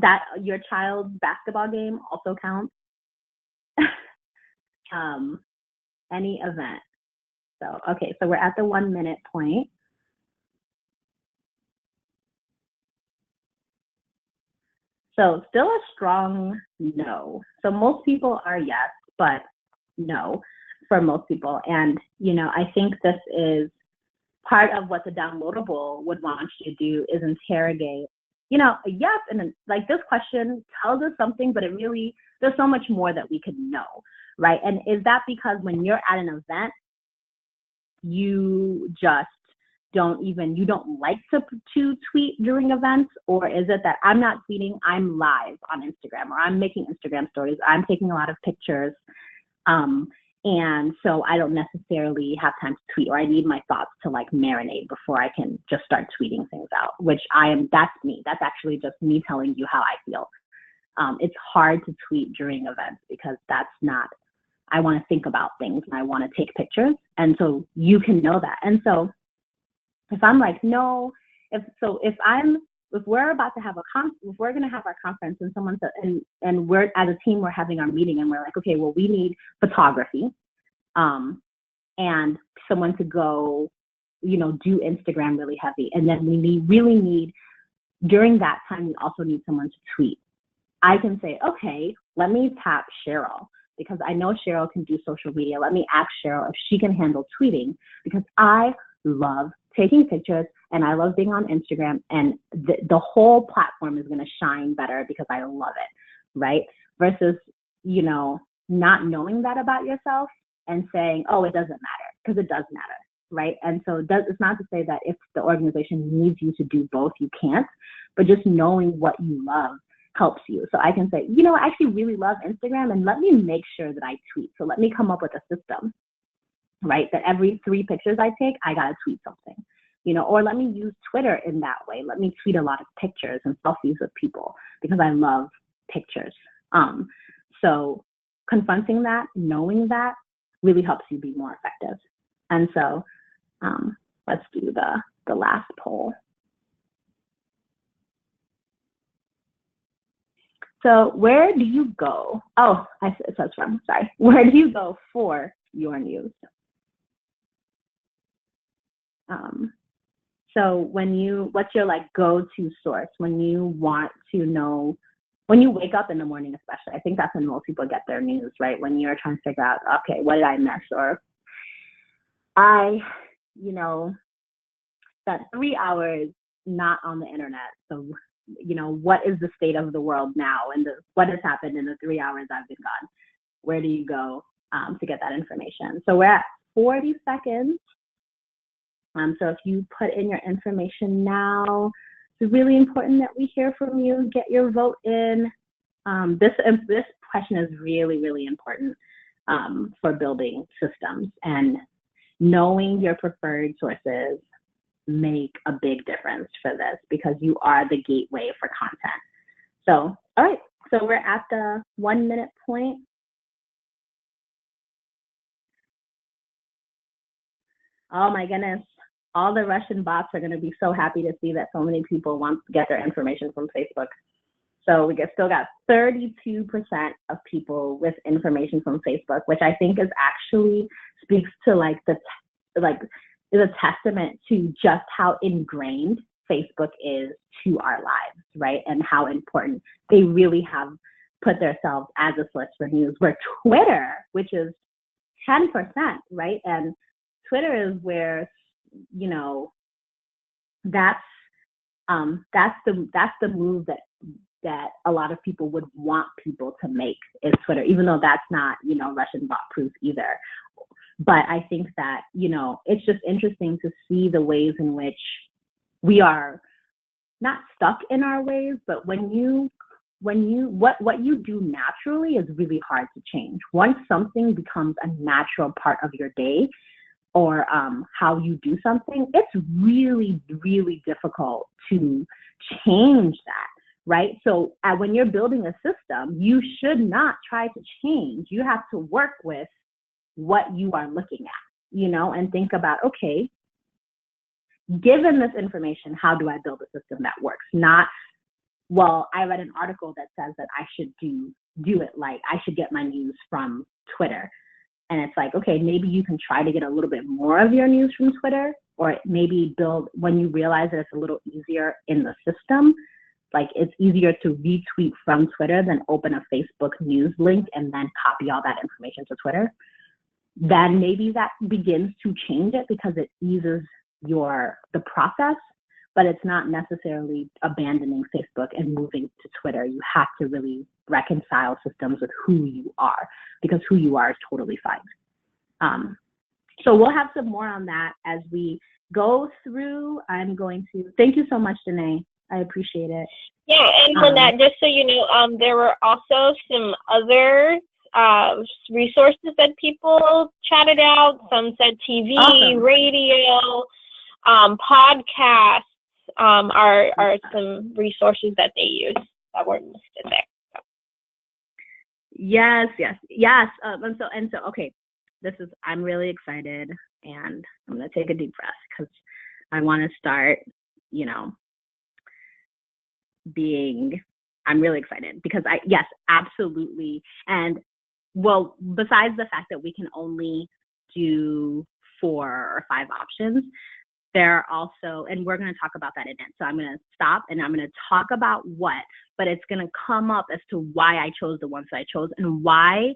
that your child's basketball game also counts. Any event. So, okay, so we're at the 1 minute point. So still a strong no. So most people are yes, but no for most people. And, I think this is part of what the downloadable would want you to do is interrogate, yes, and like this question tells us something, but there's so much more that we could know, right? And is that because when you're at an event, you just you don't like to tweet during events? Or is it that I'm not tweeting, I'm live on Instagram, or I'm making Instagram stories, I'm taking a lot of pictures, and so I don't necessarily have time to tweet, or I need my thoughts to like marinate before I can just start tweeting things out, that's me. That's actually just me telling you how I feel. It's hard to tweet during events because I want to think about things and I want to take pictures. And so you can know that. And so if I'm like, no, if we're about to have if we're going to have our conference and someone said, and we're as a team, we're having our meeting and we're like, okay, well, we need photography, and someone to go, do Instagram really heavy. And then we really need, during that time, we also need someone to tweet. I can say, okay, let me tap Cheryl because I know Cheryl can do social media. Let me ask Cheryl if she can handle tweeting because I love taking pictures and I love being on Instagram, and the whole platform is going to shine better because I love it, right? Versus, not knowing that about yourself and saying, oh, it doesn't matter, because it does matter, right? And so it's not to say that if the organization needs you to do both, you can't, but just knowing what you love helps you. So I can say, I actually really love Instagram, and let me make sure that I tweet. So let me come up with a system, right? That every 3 pictures I take, I got to tweet something, or let me use Twitter in that way. Let me tweet a lot of pictures and selfies with people because I love pictures. So confronting that, knowing that really helps you be more effective. And so let's do the last poll. So where do you go? Oh, it says from, sorry. Where do you go for your news? So what's your go-to source when you want to know, when you wake up in the morning especially? I think that's when most people get their news, right? When you're trying to figure out, okay, what did I miss? Or spent 3 hours not on the internet. So, what is the state of the world now, and what has happened in the 3 hours I've been gone? Where do you go to get that information? So we're at 40 seconds. So if you put in your information now, it's really important that we hear from you. Get your vote in. This question is really, really important for building systems, and knowing your preferred sources make a big difference for this, because you are the gateway for content. So, all right, so we're at the 1 minute point. Oh my goodness, all the Russian bots are going to be so happy to see that so many people want to get their information from Facebook. So we still got 32% of people with information from Facebook, which I think is actually speaks to is a testament to just how ingrained Facebook is to our lives, right? And how important they really have put themselves as a source for news. Where Twitter, which is 10%, right? And Twitter is where, that's the move that a lot of people would want people to make, is Twitter, even though that's not, Russian bot proof either. But I think that, it's just interesting to see the ways in which we are not stuck in our ways, but what you do naturally is really hard to change. Once something becomes a natural part of your day, or how you do something, it's really, really difficult to change that, right? So when you're building a system, you should not try to change. You have to work with what you are looking at, and think about, okay, given this information, how do I build a system that works? Not, well, I read an article that says that I should do it, like I should get my news from Twitter. And it's like, okay, maybe you can try to get a little bit more of your news from Twitter, or maybe build, when you realize that it's a little easier in the system, like it's easier to retweet from Twitter than open a Facebook news link and then copy all that information to Twitter. Then maybe that begins to change it, because it eases the process, but it's not necessarily abandoning Facebook and moving to Twitter. You have to really reconcile systems with who you are, because who you are is totally fine. So we'll have some more on that as we go through. I'm going to, thank you so much, Danae. I appreciate it. Yeah, and Lynette, just so you know, there were also some other resources that people chatted out. Some said TV, awesome. Radio, podcasts are some resources that they use that were listed there. Yes. And so, okay, I'm really excited, and I'm going to take a deep breath, because I want to start, I'm really excited, because yes, absolutely. And well, besides the fact that we can only do 4 or 5 options, there are also, and we're going to talk about that in it. So I'm going to stop and I'm going to talk about what, but it's going to come up as to why I chose the ones that I chose, and why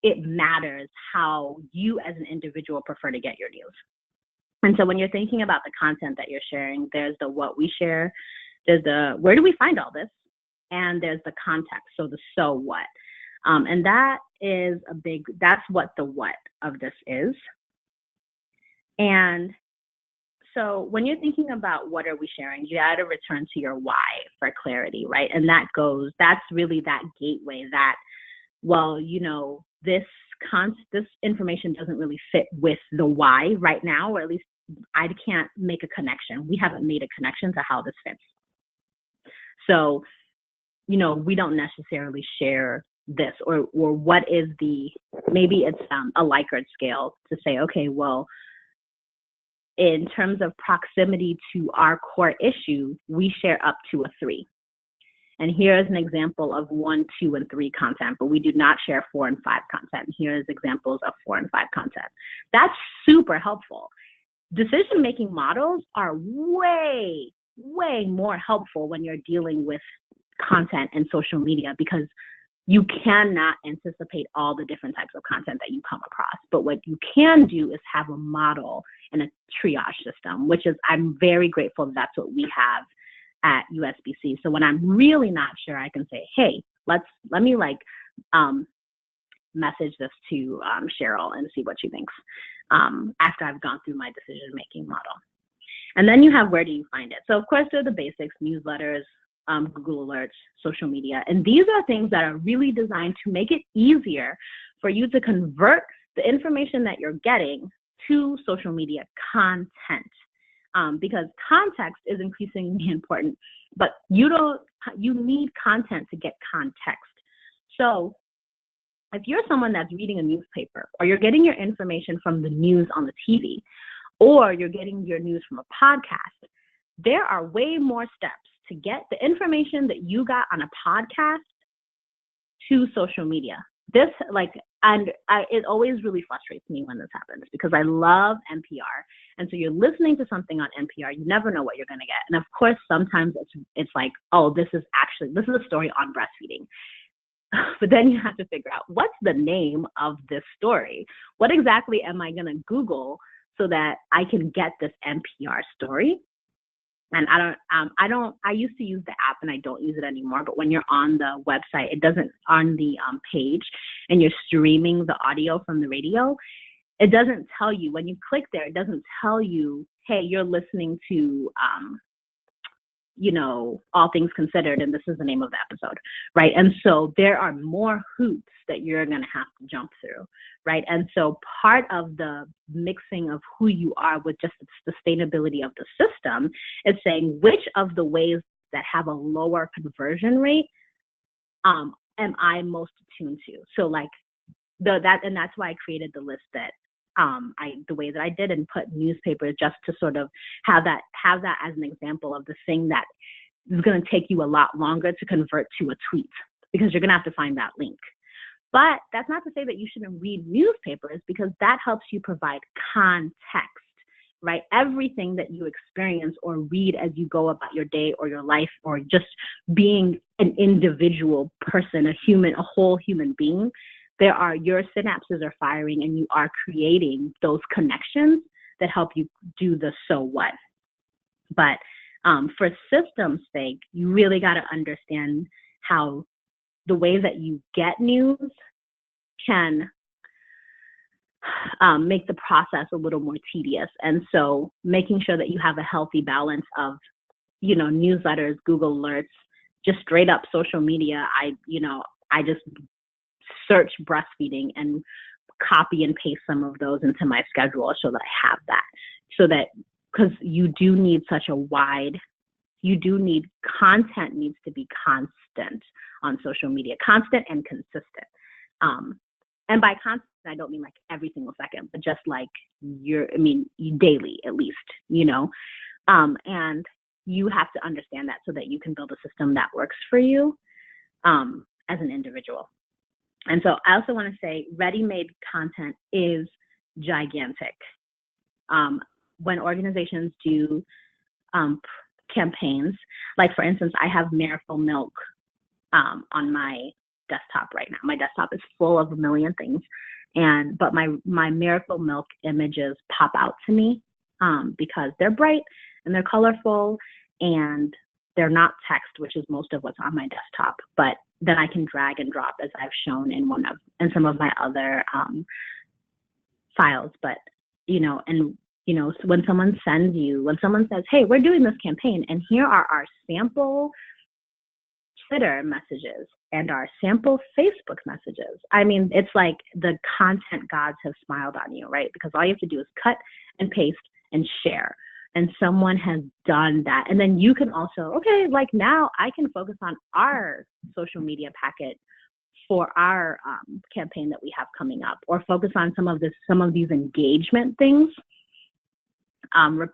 it matters how you as an individual prefer to get your news. And so when you're thinking about the content that you're sharing, there's the what we share, there's the where do we find all this, and there's the context, so the so what. And that is that's what the what of this is. And so when you're thinking about what are we sharing, you got to return to your why for clarity, right? And that's really that gateway that, well, this information doesn't really fit with the why right now, or at least I can't make a connection. We haven't made a connection to how this fits. So, we don't necessarily share this, or what is maybe it's a Likert scale to say, okay, well, in terms of proximity to our core issue, we share up to a 3. And here's an example of 1, 2, and 3 content, but we do not share 4 and 5 content. Here's examples of 4 and 5 content. That's super helpful. Decision-making models are way, way more helpful when you're dealing with content and social media, because you cannot anticipate all the different types of content that you come across. But what you can do is have a model and a triage system, which is, I'm very grateful that's what we have at USBC. So when I'm really not sure, I can say, hey, let me message this to Cheryl and see what she thinks after I've gone through my decision-making model. And then you have, where do you find it? So of course, there are the basics: newsletters, Google Alerts, social media. And these are things that are really designed to make it easier for you to convert the information that you're getting to social media content. Because context is increasingly important, but you need content to get context. So if you're someone that's reading a newspaper, or you're getting your information from the news on the TV, or you're getting your news from a podcast, there are way more steps to get the information that you got on a podcast to social media. It always really frustrates me when this happens, because I love NPR. And so you're listening to something on NPR, you never know what you're going to get. And of course, sometimes it's like, oh, this is a story on breastfeeding. But then you have to figure out, what's the name of this story? What exactly am I going to Google so that I can get this NPR story? And I used to use the app and I don't use it anymore, but when you're on the website, it doesn't, on the page, and you're streaming the audio from the radio, it doesn't tell you, when you click there, it doesn't tell you, hey, you're listening to, All Things Considered, and this is the name of the episode, right? And so there are more hoops that you're going to have to jump through, right? And so part of the mixing of who you are with just the sustainability of the system is saying, which of the ways that have a lower conversion rate am I most attuned to? So that's why I created the list that the way that I did, and put newspapers just to sort of have that as an example of the thing that is going to take you a lot longer to convert to a tweet, because you're going to have to find that link. But that's not to say that you shouldn't read newspapers, because that helps you provide context, right? Everything that you experience or read as you go about your day or your life, or just being an individual person, a whole human being, your synapses are firing, and you are creating those connections that help you do the so what. But for system's sake, you really got to understand how the way that you get news can make the process a little more tedious. And so making sure that you have a healthy balance of, newsletters, Google Alerts, just straight up social media. I just search breastfeeding and copy and paste some of those into my schedule so that I have that. So that, because you do need content needs to be constant on social media, constant and consistent. And by constant, I don't mean like every single second, but just like daily at least, and you have to understand that so that you can build a system that works for you as an individual. And so I also want to say, ready-made content is gigantic. When organizations do campaigns, like for instance, I have Miracle Milk on my desktop right now. My desktop is full of a million things, but my Miracle Milk images pop out to me because they're bright and they're colorful, and they're not text, which is most of what's on my desktop, but then I can drag and drop as I've shown in some of my other files. But, so when someone says, hey, we're doing this campaign and here are our sample Twitter messages and our sample Facebook messages. I mean, it's like the content gods have smiled on you, right? Because all you have to do is cut and paste and share. And someone has done that. And then you can also, okay, like now I can focus on our social media packet for our campaign that we have coming up, or focus on some of these engagement things,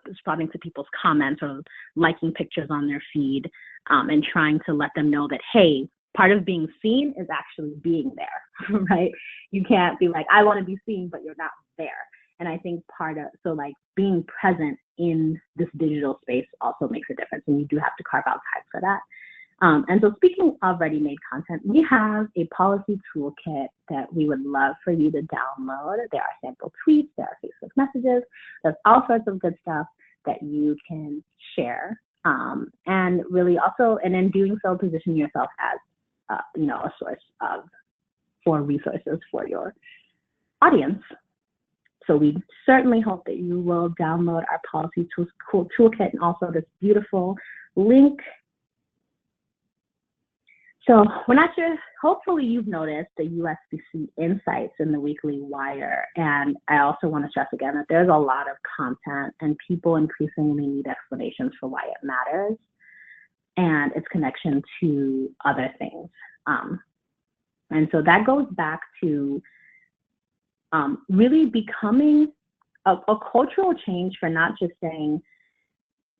responding to people's comments or liking pictures on their feed, and trying to let them know that, hey, part of being seen is actually being there, right? You can't be like, I want to be seen, but you're not there. And I think being present in this digital space also makes a difference, and you do have to carve out time for that. And so speaking of ready-made content, we have a policy toolkit that we would love for you to download. There are sample tweets, there are Facebook messages, there's all sorts of good stuff that you can share. And really also, and in doing so, position yourself as, a source for resources for your audience. So we certainly hope that you will download our policy toolkit and also this beautiful link. So we're not sure, hopefully you've noticed the USBC insights in the weekly wire. And I also want to stress again that there's a lot of content and people increasingly need explanations for why it matters and its connection to other things. And so that goes back to really becoming a cultural change for not just saying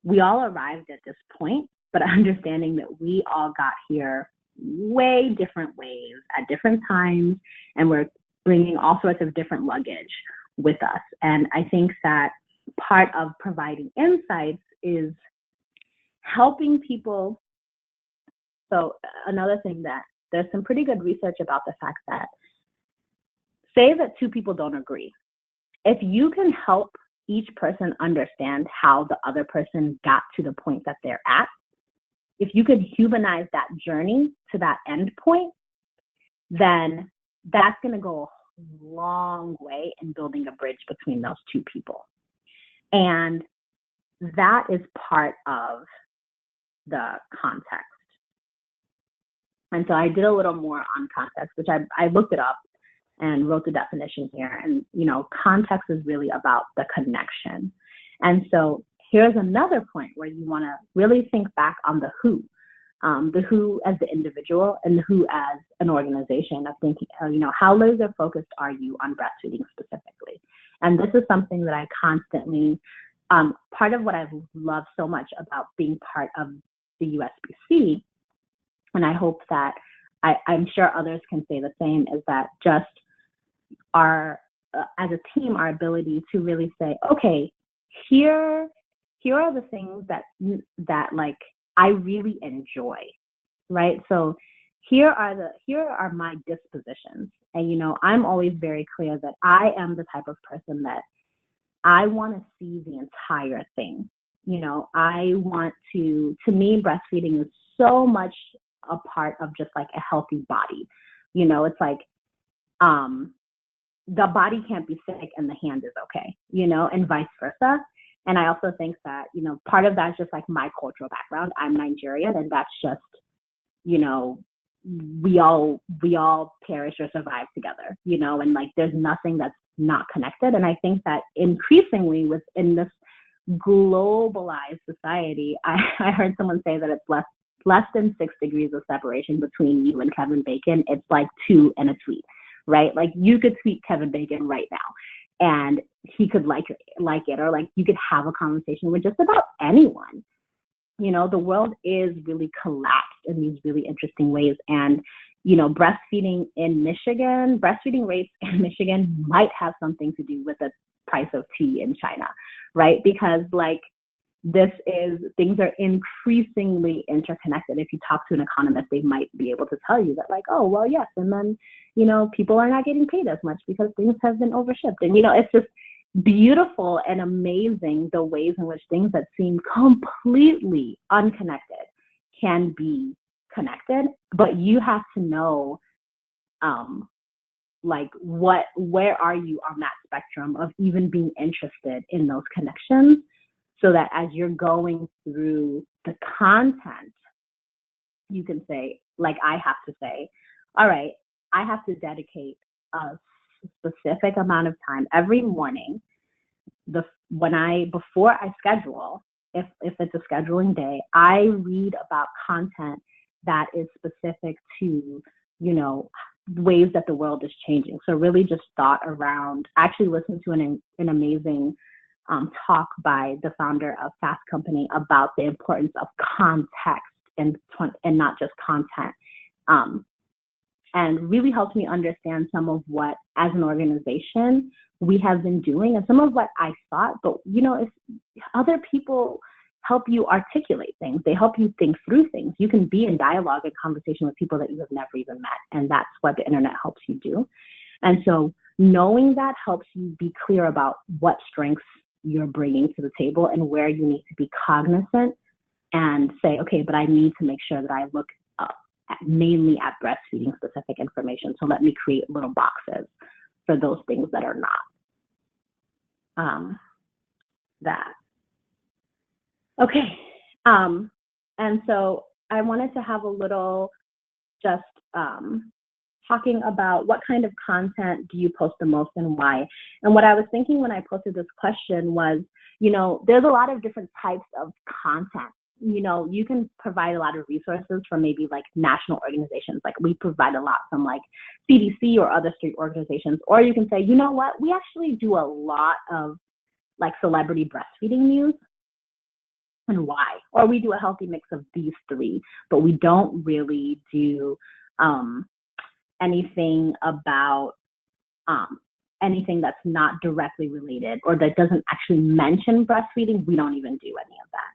we all arrived at this point, but understanding that we all got here way different ways at different times, and we're bringing all sorts of different luggage with us. And I think that part of providing insights is helping people. So another thing, that there's some pretty good research about the fact that, say that two people don't agree. If you can help each person understand how the other person got to the point that they're at, if you could humanize that journey to that end point, then that's going to go a long way in building a bridge between those two people. And that is part of the context. And so I did a little more on context, which I looked it up and wrote the definition here. And, context is really about the connection. And so here's another point where you want to really think back on the who as the individual and the who as an organization, of thinking, how laser focused are you on breastfeeding specifically? And this is something that I constantly, part of what I've loved so much about being part of the USBC, and I hope that I'm sure others can say the same, is that just as a team, our ability to really say, okay, here are the things that like I really enjoy, right? So here are my dispositions. And I'm always very clear that I am the type of person that I want to see the entire thing. I want to me, breastfeeding is so much a part of just like a healthy body. It's like the body can't be sick and the hand is okay, and vice versa. And I also think that, part of that is just like my cultural background. I'm Nigerian, and that's just, we all perish or survive together, and like there's nothing that's not connected. And I think that increasingly within this globalized society, I heard someone say that it's less than 6 degrees of separation between you and Kevin Bacon. It's like 2 and a tweet, right? Like you could tweet Kevin Bacon right now and he could like it, or like you could have a conversation with just about anyone. The world is really collapsed in these really interesting ways. And, breastfeeding rates in Michigan might have something to do with the price of tea in China, right? Because like things are increasingly interconnected. If you talk to an economist, they might be able to tell you that like, oh, well, yes. And then, people are not getting paid as much because things have been overshipped. And, it's just beautiful and amazing the ways in which things that seem completely unconnected can be connected, but you have to know, like where are you on that spectrum of even being interested in those connections, so that as you're going through the content, you can say, like I have to say, all right, I have to dedicate a specific amount of time every morning before I schedule, if it's a scheduling day, I read about content that is specific to, ways that the world is changing. So really just thought around, actually listened to an amazing talk by the founder of Fast Company about the importance of context and not just content. And really helped me understand some of what, as an organization, we have been doing and some of what I thought. But, if other people help you articulate things, they help you think through things. You can be in dialogue and conversation with people that you have never even met. And that's what the internet helps you do. And so knowing that helps you be clear about what strengths you're bringing to the table and where you need to be cognizant and say, okay, but I need to make sure that I look mainly at breastfeeding specific information. So let me create little boxes for those things that are not that. Okay. And so I wanted to have a little just talking about what kind of content do you post the most and why. And what I was thinking when I posted this question was, there's a lot of different types of content. You can provide a lot of resources from maybe like national organizations. Like we provide a lot from like CDC or other state organizations. Or you can say, you know what, we actually do a lot of like celebrity breastfeeding news and why. Or we do a healthy mix of these three, but we don't really do anything about anything that's not directly related or that doesn't actually mention breastfeeding. We don't even do any of that.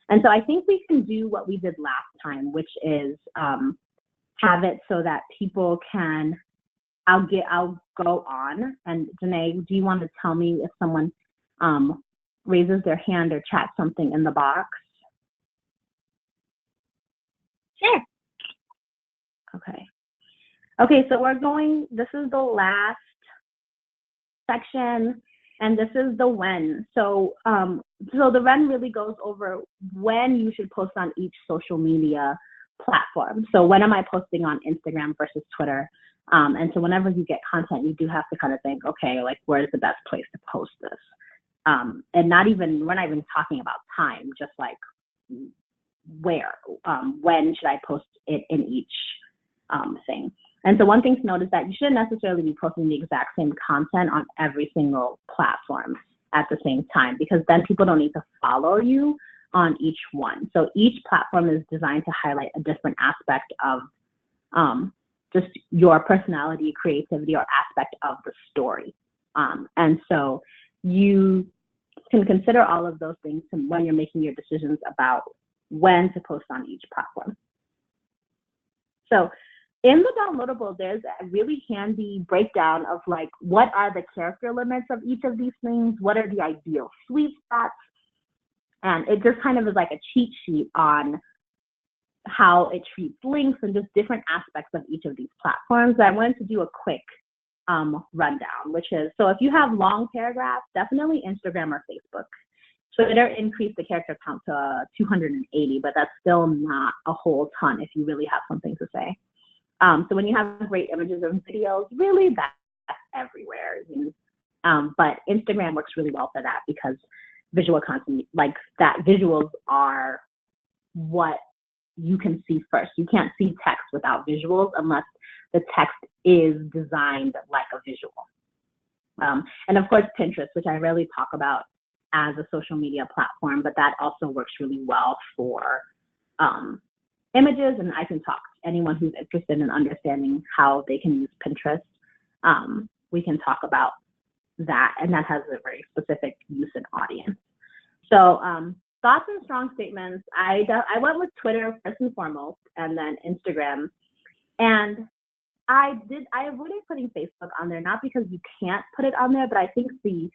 And so I think we can do what we did last time, which is have it so that people can, I'll go on. And Janae, do you want to tell me if someone raises their hand or chats something in the box? Sure. Okay, so this is the last section, and this is the when. So the when really goes over when you should post on each social media platform. So when am I posting on Instagram versus Twitter? And so whenever you get content, you do have to kind of think, okay, like where's the best place to post this? And we're not even talking about time, just like where, when should I post it in each thing. And so one thing to note is that you shouldn't necessarily be posting the exact same content on every single platform at the same time, because then people don't need to follow you on each one. So each platform is designed to highlight a different aspect of just your personality, creativity, or aspect of the story. And so you can consider all of those things when you're making your decisions about when to post on each platform. So in the downloadable, there's a really handy breakdown of like, what are the character limits of each of these things? What are the ideal sweet spots? And it just kind of is like a cheat sheet on how it treats links and just different aspects of each of these platforms. I wanted to do a quick rundown, which is, so if you have long paragraphs, definitely Instagram or Facebook. Twitter increased the character count to 280, but that's still not a whole ton if you really have something to say. So when you have great images and videos, really that's everywhere. But Instagram works really well for that because visual content, like that, visuals are what you can see first. You can't see text without visuals unless the text is designed like a visual. And of course, Pinterest, which I rarely talk about as a social media platform, but that also works really well for images. And I can talk to anyone who's interested in understanding how they can use Pinterest. We can talk about that, and that has a very specific use and audience. So thoughts and strong statements. I went with Twitter first and foremost, and then Instagram. And I avoided putting Facebook on there, not because you can't put it on there, but I think we've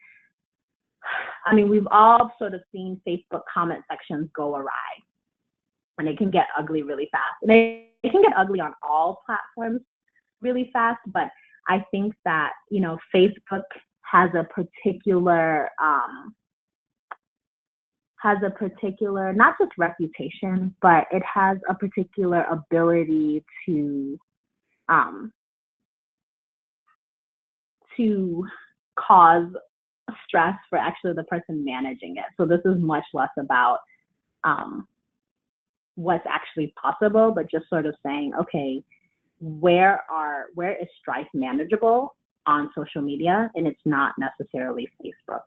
all sort of seen Facebook comment sections go awry. and it can get ugly really fast. And it can get ugly on all platforms really fast, but I think that, you know, Facebook has a particular, not just reputation, but it has a particular ability to cause stress for actually the person managing it. So this is much less about what's actually possible, but just sort of saying, okay, where is strife manageable on social media, and it's not necessarily Facebook.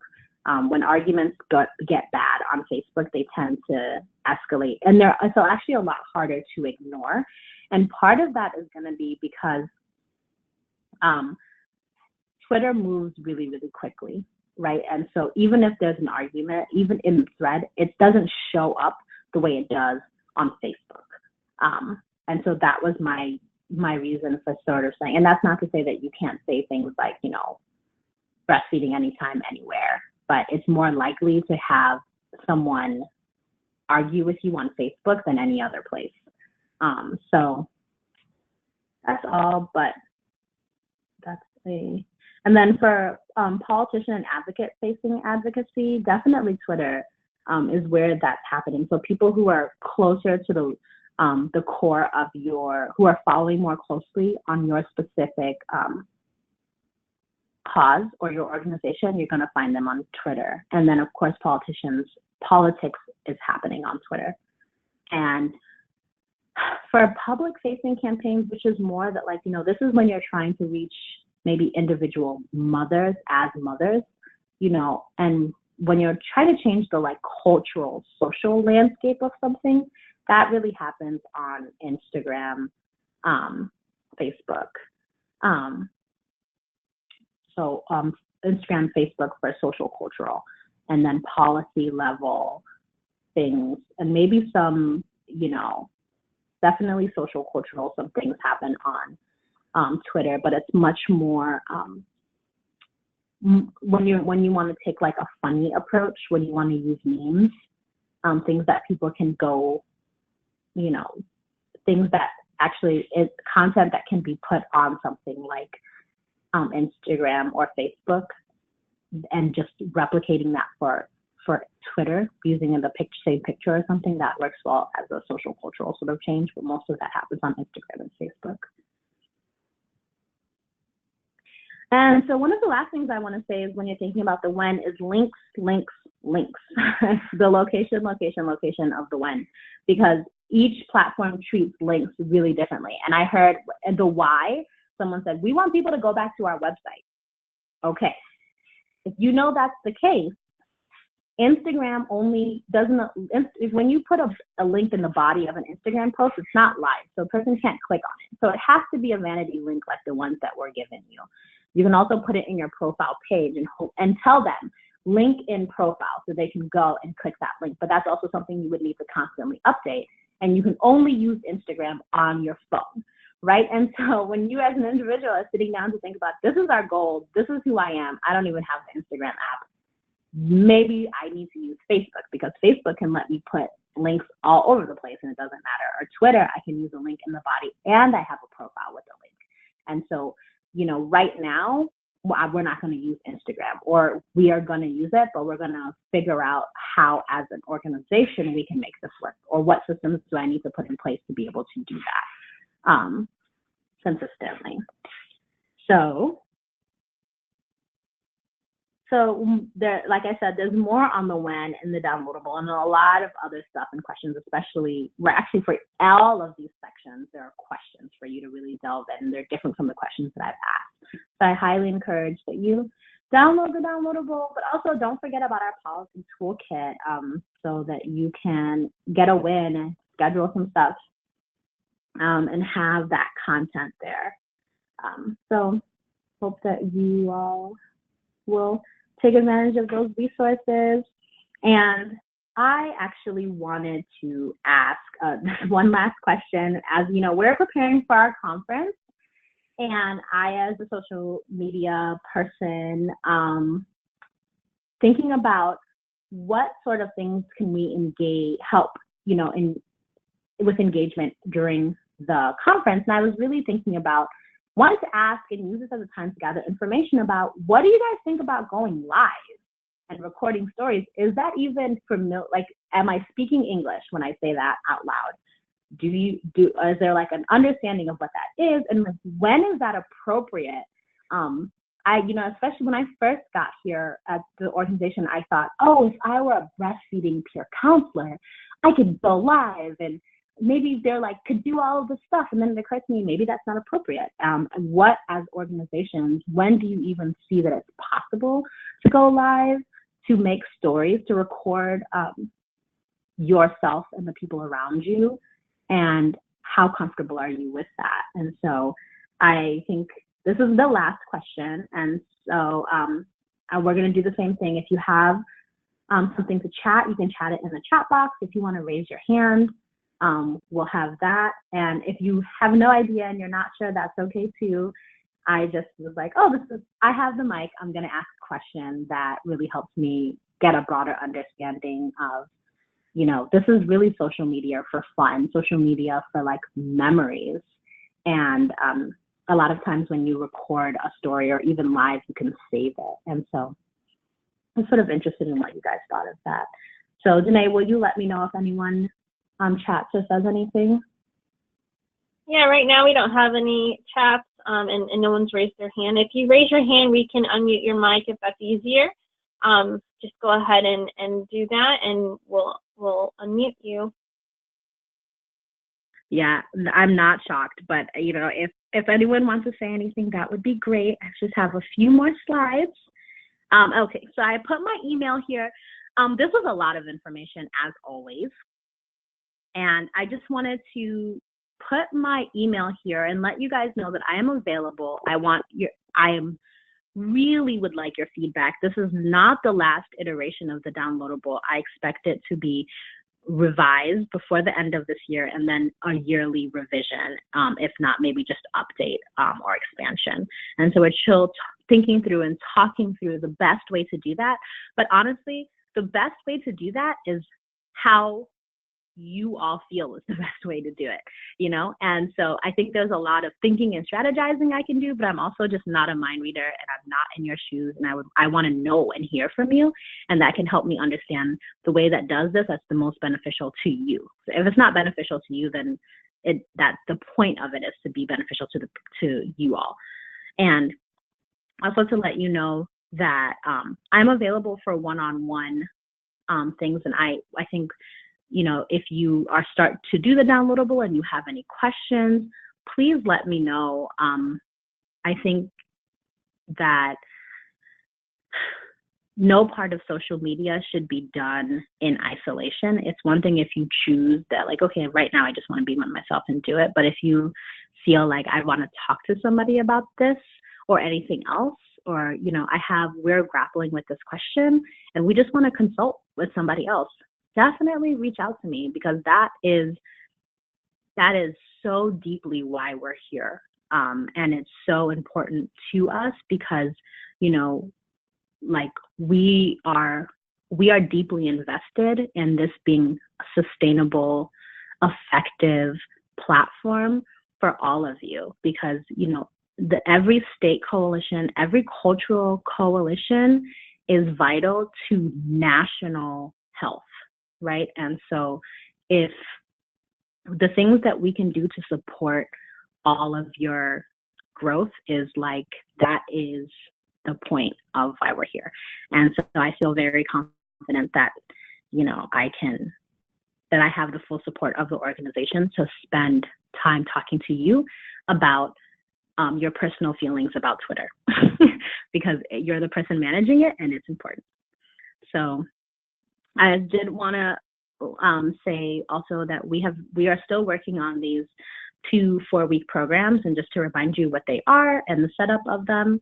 When arguments get bad on Facebook, they tend to escalate, and they're so actually a lot harder to ignore. And part of that is going to be because Twitter moves really, really quickly, right? And so even if there's an argument, even in the thread, it doesn't show up the way it does on Facebook. And so that was my reason for sort of saying, and that's not to say that you can't say things like, you know, breastfeeding anytime, anywhere, but it's more likely to have someone argue with you on Facebook than any other place. So that's all, but and then for politician and advocate-facing advocacy, definitely Twitter is where that's happening. So people who are closer to the core of who are following more closely on your specific cause or your organization, you're going to find them on Twitter. And then, of course, politics is happening on Twitter. And for public-facing campaigns, which is more that, like, you know, this is when you're trying to reach maybe individual mothers as mothers, you know, and when you're trying to change the, like, cultural, social landscape of something, that really happens on Instagram, Facebook. So Instagram, Facebook for social, cultural, and then policy level things, and maybe some, you know, definitely social, cultural, some things happen on Twitter, but it's much more when you want to take like a funny approach, when you want to use memes, things that people can go, you know, things that actually is content that can be put on something like Instagram or Facebook, and just replicating that for Twitter, using the same picture or something, that works well as a social cultural sort of change, but most of that happens on Instagram and Facebook. And so one of the last things I want to say is, when you're thinking about the when, is links. The location of the when, because each platform treats links really differently. And I heard the why, someone said, we want people to go back to our website. Okay, if you know that's the case, Instagram only doesn't, when you put a link in the body of an Instagram post, it's not live, so a person can't click on it. So it has to be a vanity link like the ones that we're giving you. You can also put it in your profile page and tell them, link in profile, so they can go and click that link. But that's also something you would need to constantly update. And you can only use Instagram on your phone, right? And so when you as an individual are sitting down to think about, this is our goal, this is who I am, I don't even have the Instagram app, maybe I need to use Facebook, because Facebook can let me put links all over the place and it doesn't matter. Or Twitter, I can use a link in the body and I have a profile with a link. And so, you know, right now, we're not going to use Instagram, or we are going to use it, but we're going to figure out how as an organization we can make this work, or what systems do I need to put in place to be able to do that consistently. So there, like I said, there's more on the when in the downloadable, and a lot of other stuff and questions, especially, for all of these sections, there are questions for you to really delve in. They're different from the questions that I've asked. So I highly encourage that you download the downloadable, but also don't forget about our policy toolkit, so that you can get a win, schedule some stuff, and have that content there. So hope that you all will take advantage of those resources. And I actually wanted to ask one last question. As you know, we're preparing for our conference, and I, as a social media person, thinking about what sort of things can we help, you know, with engagement during the conference. And I was really thinking about, wanted to ask and use this as a time to gather information about, what do you guys think about going live and recording stories? Is that even familiar? Like, am I speaking English when I say that out loud? Is there like an understanding of what that is? And when is that appropriate? Especially when I first got here at the organization, I thought, oh, if I were a breastfeeding peer counselor, I could go live and maybe they're like, could do all of this stuff. And then it occurred to me, maybe that's not appropriate. What, as organizations, when do you even see that it's possible to go live, to make stories, to record yourself and the people around you? And how comfortable are you with that? And so I think this is the last question. And so we're going to do the same thing. If you have something to chat, you can chat it in the chat box. If you want to raise your hand, we'll have that. And if you have no idea and you're not sure, that's okay too. I just was like, oh, I have the mic. I'm going to ask a question that really helps me get a broader understanding of, this is really social media for fun, social media for like memories. And a lot of times when you record a story or even live, you can save it. And so I'm sort of interested in what you guys thought of that. So Danae, will you let me know if anyone chats or says anything? Yeah, right now we don't have any chats and no one's raised their hand. If you raise your hand, we can unmute your mic if that's easier. Just go ahead and do that and we'll unmute you. Yeah, I'm not shocked, but if anyone wants to say anything, that would be great. I just have a few more slides. Okay, so I put my email here. This was a lot of information as always. And I just wanted to put my email here and let you guys know that I am available. Really would like your feedback. This is not the last iteration of the downloadable. I expect it to be revised before the end of this year and then a yearly revision, if not maybe just update or expansion. And so it's chill thinking through and talking through the best way to do that. But honestly, the best way to do that is how you all feel is the best way to do it, And so I think there's a lot of thinking and strategizing I can do, but I'm also just not a mind reader and I'm not in your shoes. And I want to know and hear from you. And that can help me understand the way that does this that's the most beneficial to you. So if it's not beneficial to you, then that's the point of it, is to be beneficial to you all. And also to let you know that I'm available for one-on-one things. And I think, if you start to do the downloadable and you have any questions, please let me know. I think that no part of social media should be done in isolation. It's one thing if you choose that, like, okay, right now I just want to be myself and do it. But if you feel like I want to talk to somebody about this or anything else, or, we're grappling with this question and we just want to consult with somebody else, definitely reach out to me, because that is so deeply why we're here. And it's so important to us because, we are deeply invested in this being a sustainable, effective platform for all of you, because, every state coalition, every cultural coalition is vital to national health. Right. And so if the things that we can do to support all of your growth is that is the point of why we're here. And so I feel very confident that, that I have the full support of the organization to spend time talking to you about your personal feelings about Twitter, because you're the person managing it and it's important. So I did want to say also that we are still working on these 2 4-week programs, and just to remind you what they are and the setup of them,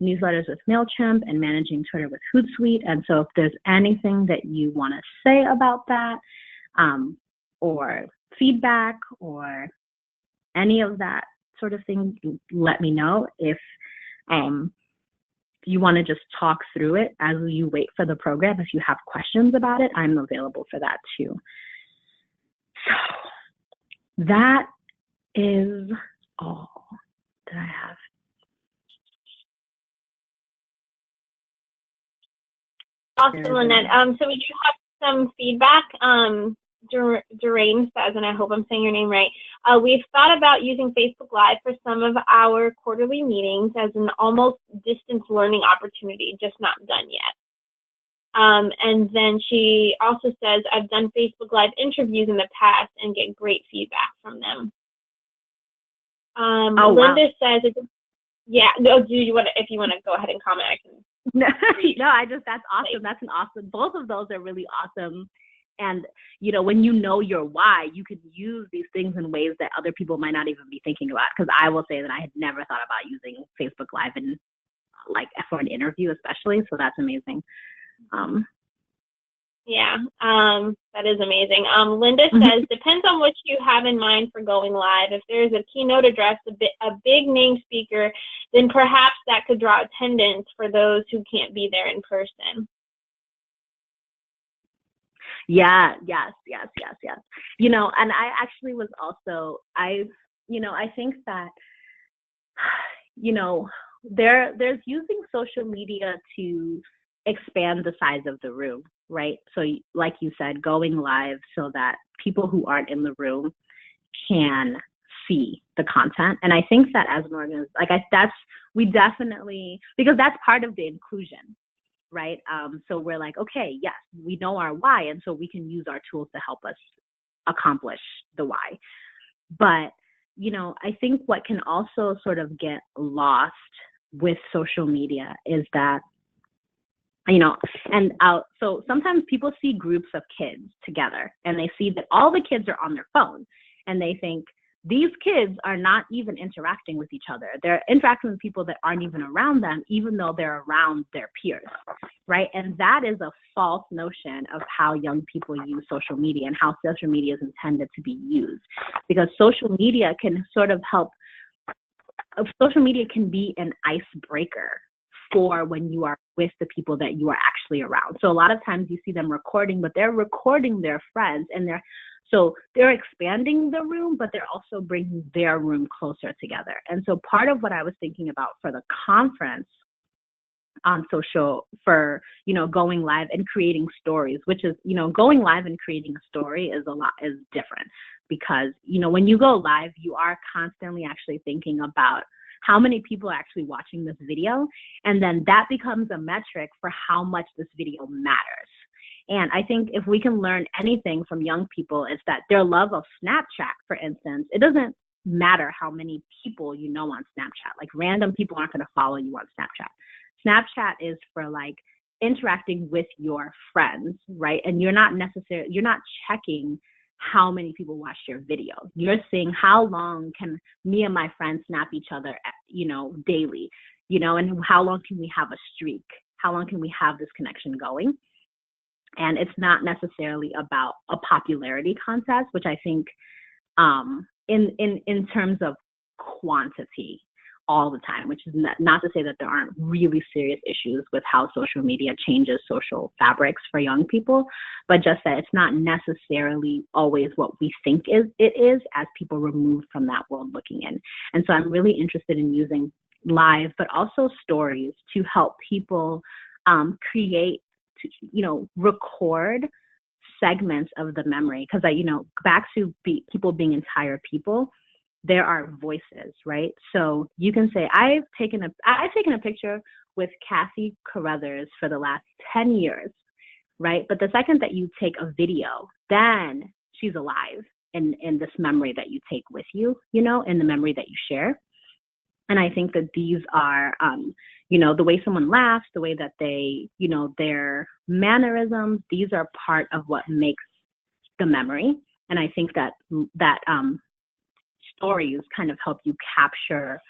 newsletters with MailChimp and managing Twitter with Hootsuite. And so if there's anything that you want to say about that, or feedback or any of that sort of thing, let me know. If you want to just talk through it as you wait for the program, if you have questions about it, I'm available for that too. So that is all that I have. Awesome, Lynette. So we do have some feedback. Durain says, and I hope I'm saying your name right, we've thought about using Facebook Live for some of our quarterly meetings as an almost distance learning opportunity, just not done yet. And then she also says, I've done Facebook Live interviews in the past and get great feedback from them. Linda says, yeah, no, if you want to go ahead and comment, I can. No, that's awesome. That's an awesome, both of those are really awesome. And, when you know your why, you can use these things in ways that other people might not even be thinking about. Because I will say that I had never thought about using Facebook Live for an interview, especially. So that's amazing. Yeah, that is amazing. Linda says, depends on what you have in mind for going live. If there's a keynote address, a big name speaker, then perhaps that could draw attendance for those who can't be there in person. Yeah, yes. And I actually was also, I think that, there's using social media to expand the size of the room, right? So like you said, going live so that people who aren't in the room can see the content. And I think that as an organization, we definitely, because that's part of the inclusion, right? So we're like, okay, yes, we know our why, and so we can use our tools to help us accomplish the why. But, I think what can also sort of get lost with social media is that, so sometimes people see groups of kids together and they see that all the kids are on their phones and they think these kids are not even interacting with each other. They're interacting with people that aren't even around them, even though they're around their peers, right? And that is a false notion of how young people use social media and how social media is intended to be used. Because social media can sort of social media can be an icebreaker for when you are with the people that you are actually around. So a lot of times you see them recording, but they're recording their friends and they're expanding the room, but they're also bringing their room closer together. And so part of what I was thinking about for the conference on social for, going live and creating stories, which is, going live and creating a story is different because, when you go live, you are constantly actually thinking about how many people are actually watching this video. And then that becomes a metric for how much this video matters. And I think if we can learn anything from young people, it's that their love of Snapchat, for instance, it doesn't matter how many people you know on Snapchat. Like random people aren't going to follow you on Snapchat. Snapchat is for interacting with your friends, right? And you're not checking how many people watch your video. You're seeing how long can me and my friends snap each other, daily, and how long can we have a streak? How long can we have this connection going? And it's not necessarily about a popularity contest, which I think in terms of quantity all the time, which is not to say that there aren't really serious issues with how social media changes social fabrics for young people, but just that it's not necessarily always what we think it is as people remove from that world looking in. And so I'm really interested in using live, but also stories to help people create, record segments of the memory. Because back to people being entire people, there are voices, right? So you can say, I've taken a picture with Kathy Carruthers for the last 10 years, right? But the second that you take a video, then she's alive in this memory that you take with you, in the memory that you share. And I think that these are, the way someone laughs, the way that they, their mannerisms, these are part of what makes the memory. And I think that stories kind of help you capture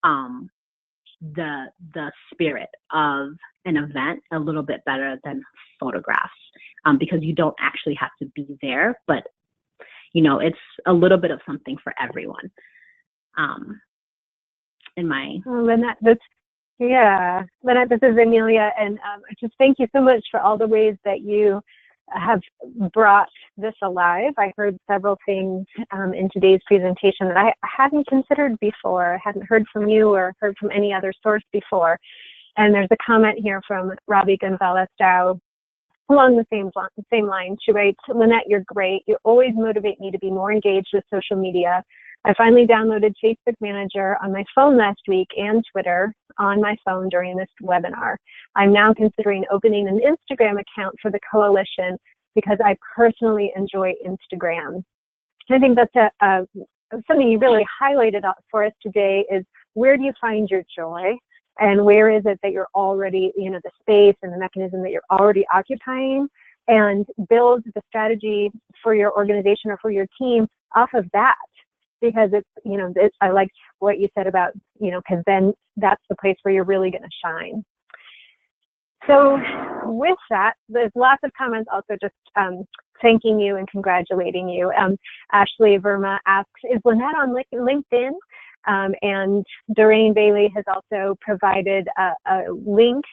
the spirit of an event a little bit better than photographs, because you don't actually have to be there, but it's a little bit of something for everyone. Lynette, Lynette, this is Amelia, and just thank you so much for all the ways that you have brought this alive. I heard several things in today's presentation that I hadn't considered before. I hadn't heard from you or heard from any other source before. And there's a comment here from Robbie Gonzalez Dow along the same line. She writes, Lynette, you're great. You always motivate me to be more engaged with social media. I finally downloaded Facebook Manager on my phone last week and Twitter on my phone during this webinar. I'm now considering opening an Instagram account for the coalition because I personally enjoy Instagram. I think that's something you really highlighted for us today is where do you find your joy? And where is it that you're already, the space and the mechanism that you're already occupying, and build the strategy for your organization or for your team off of that. Because I liked what you said about, because then that's the place where you're really going to shine. So with that, there's lots of comments also just thanking you and congratulating you. Ashley Verma asks, is Lynette on LinkedIn? And Doreen Bailey has also provided a link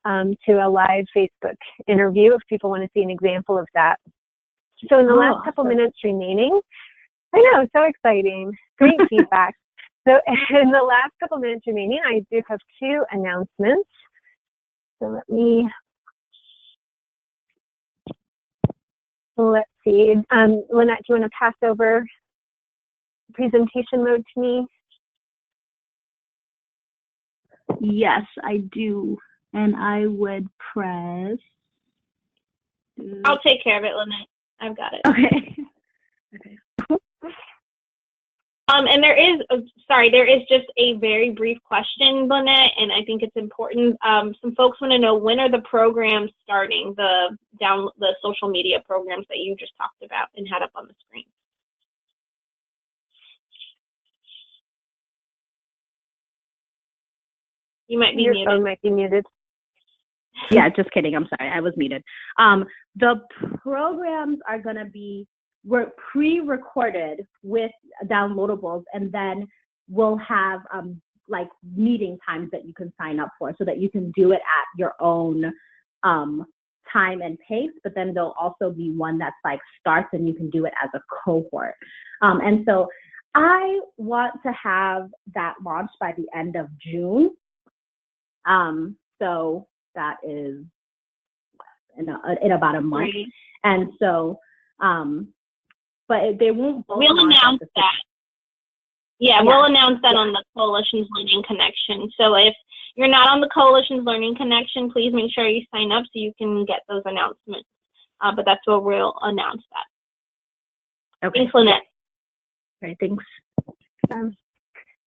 to a live Facebook interview if people want to see an example of that. So in the last couple minutes remaining, I know, so exciting, great feedback. So in the last couple minutes remaining, I do have 2 announcements. So let's see. Lynette, do you want to pass over presentation mode to me? Yes, I do. And I would press. I'll take care of it, Lynette. I've got it. Okay. Okay. And there is just a very brief question, Lynette, and I think it's important. Some folks want to know, when are the programs starting, the social media programs that you just talked about and had up on the screen? You might be muted. Your phone might be muted. Yeah, just kidding. I'm sorry. I was muted. The programs are going to be pre-recorded with downloadables, and then we'll have like meeting times that you can sign up for so that you can do it at your own time and pace, but then there'll also be one that's like starts and you can do it as a cohort. And so I want to have that launched by the end of June. So that is in about a month. Great. And so, but they won't both. We'll announce that. Yeah, we'll announce that on the Coalition's Learning Connection. So if you're not on the Coalition's Learning Connection, please make sure you sign up so you can get those announcements. But that's where we'll announce that. Okay. Thanks, Lynette. Great, thanks.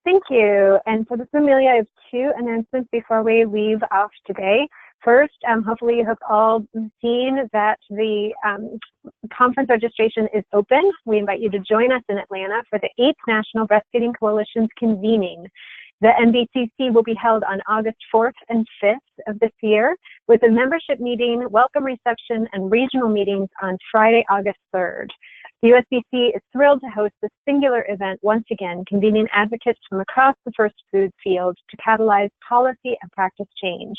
Thank you. And so this is Amelia. I have 2 announcements before we leave off today. First, hopefully you have all seen that the conference registration is open. We invite you to join us in Atlanta for the 8th National Breastfeeding Coalition's convening. The NBCC will be held on August 4th and 5th of this year, with a membership meeting, welcome reception, and regional meetings on Friday, August 3rd. The USBC is thrilled to host this singular event once again, convening advocates from across the first food field to catalyze policy and practice change.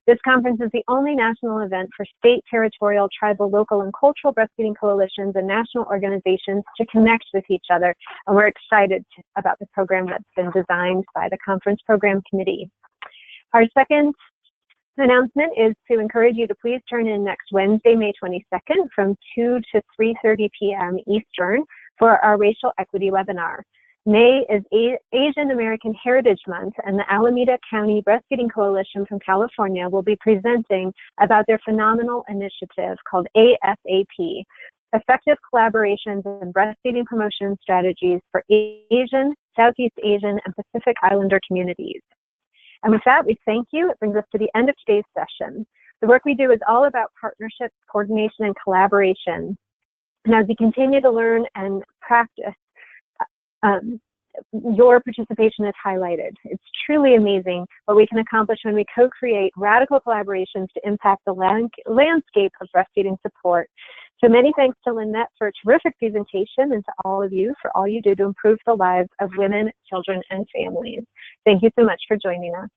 This conference is the only national event for state, territorial, tribal, local, and cultural breastfeeding coalitions and national organizations to connect with each other, and we're excited about the program that's been designed by the Conference Program Committee. Our second announcement is to encourage you to please turn in next Wednesday, May 22nd from 2 to 3:30 p.m. Eastern for our Racial Equity webinar. May is Asian American Heritage Month, and the Alameda County Breastfeeding Coalition from California will be presenting about their phenomenal initiative called ASAP, Effective Collaborations and Breastfeeding Promotion Strategies for Asian, Southeast Asian, and Pacific Islander communities. And with that, we thank you. It brings us to the end of today's session. The work we do is all about partnerships, coordination, and collaboration. And as we continue to learn and practice, your participation is highlighted. It's truly amazing what we can accomplish when we co-create radical collaborations to impact the landscape of breastfeeding support. So many thanks to Lynette for a terrific presentation, and to all of you for all you do to improve the lives of women, children, and families. Thank you so much for joining us.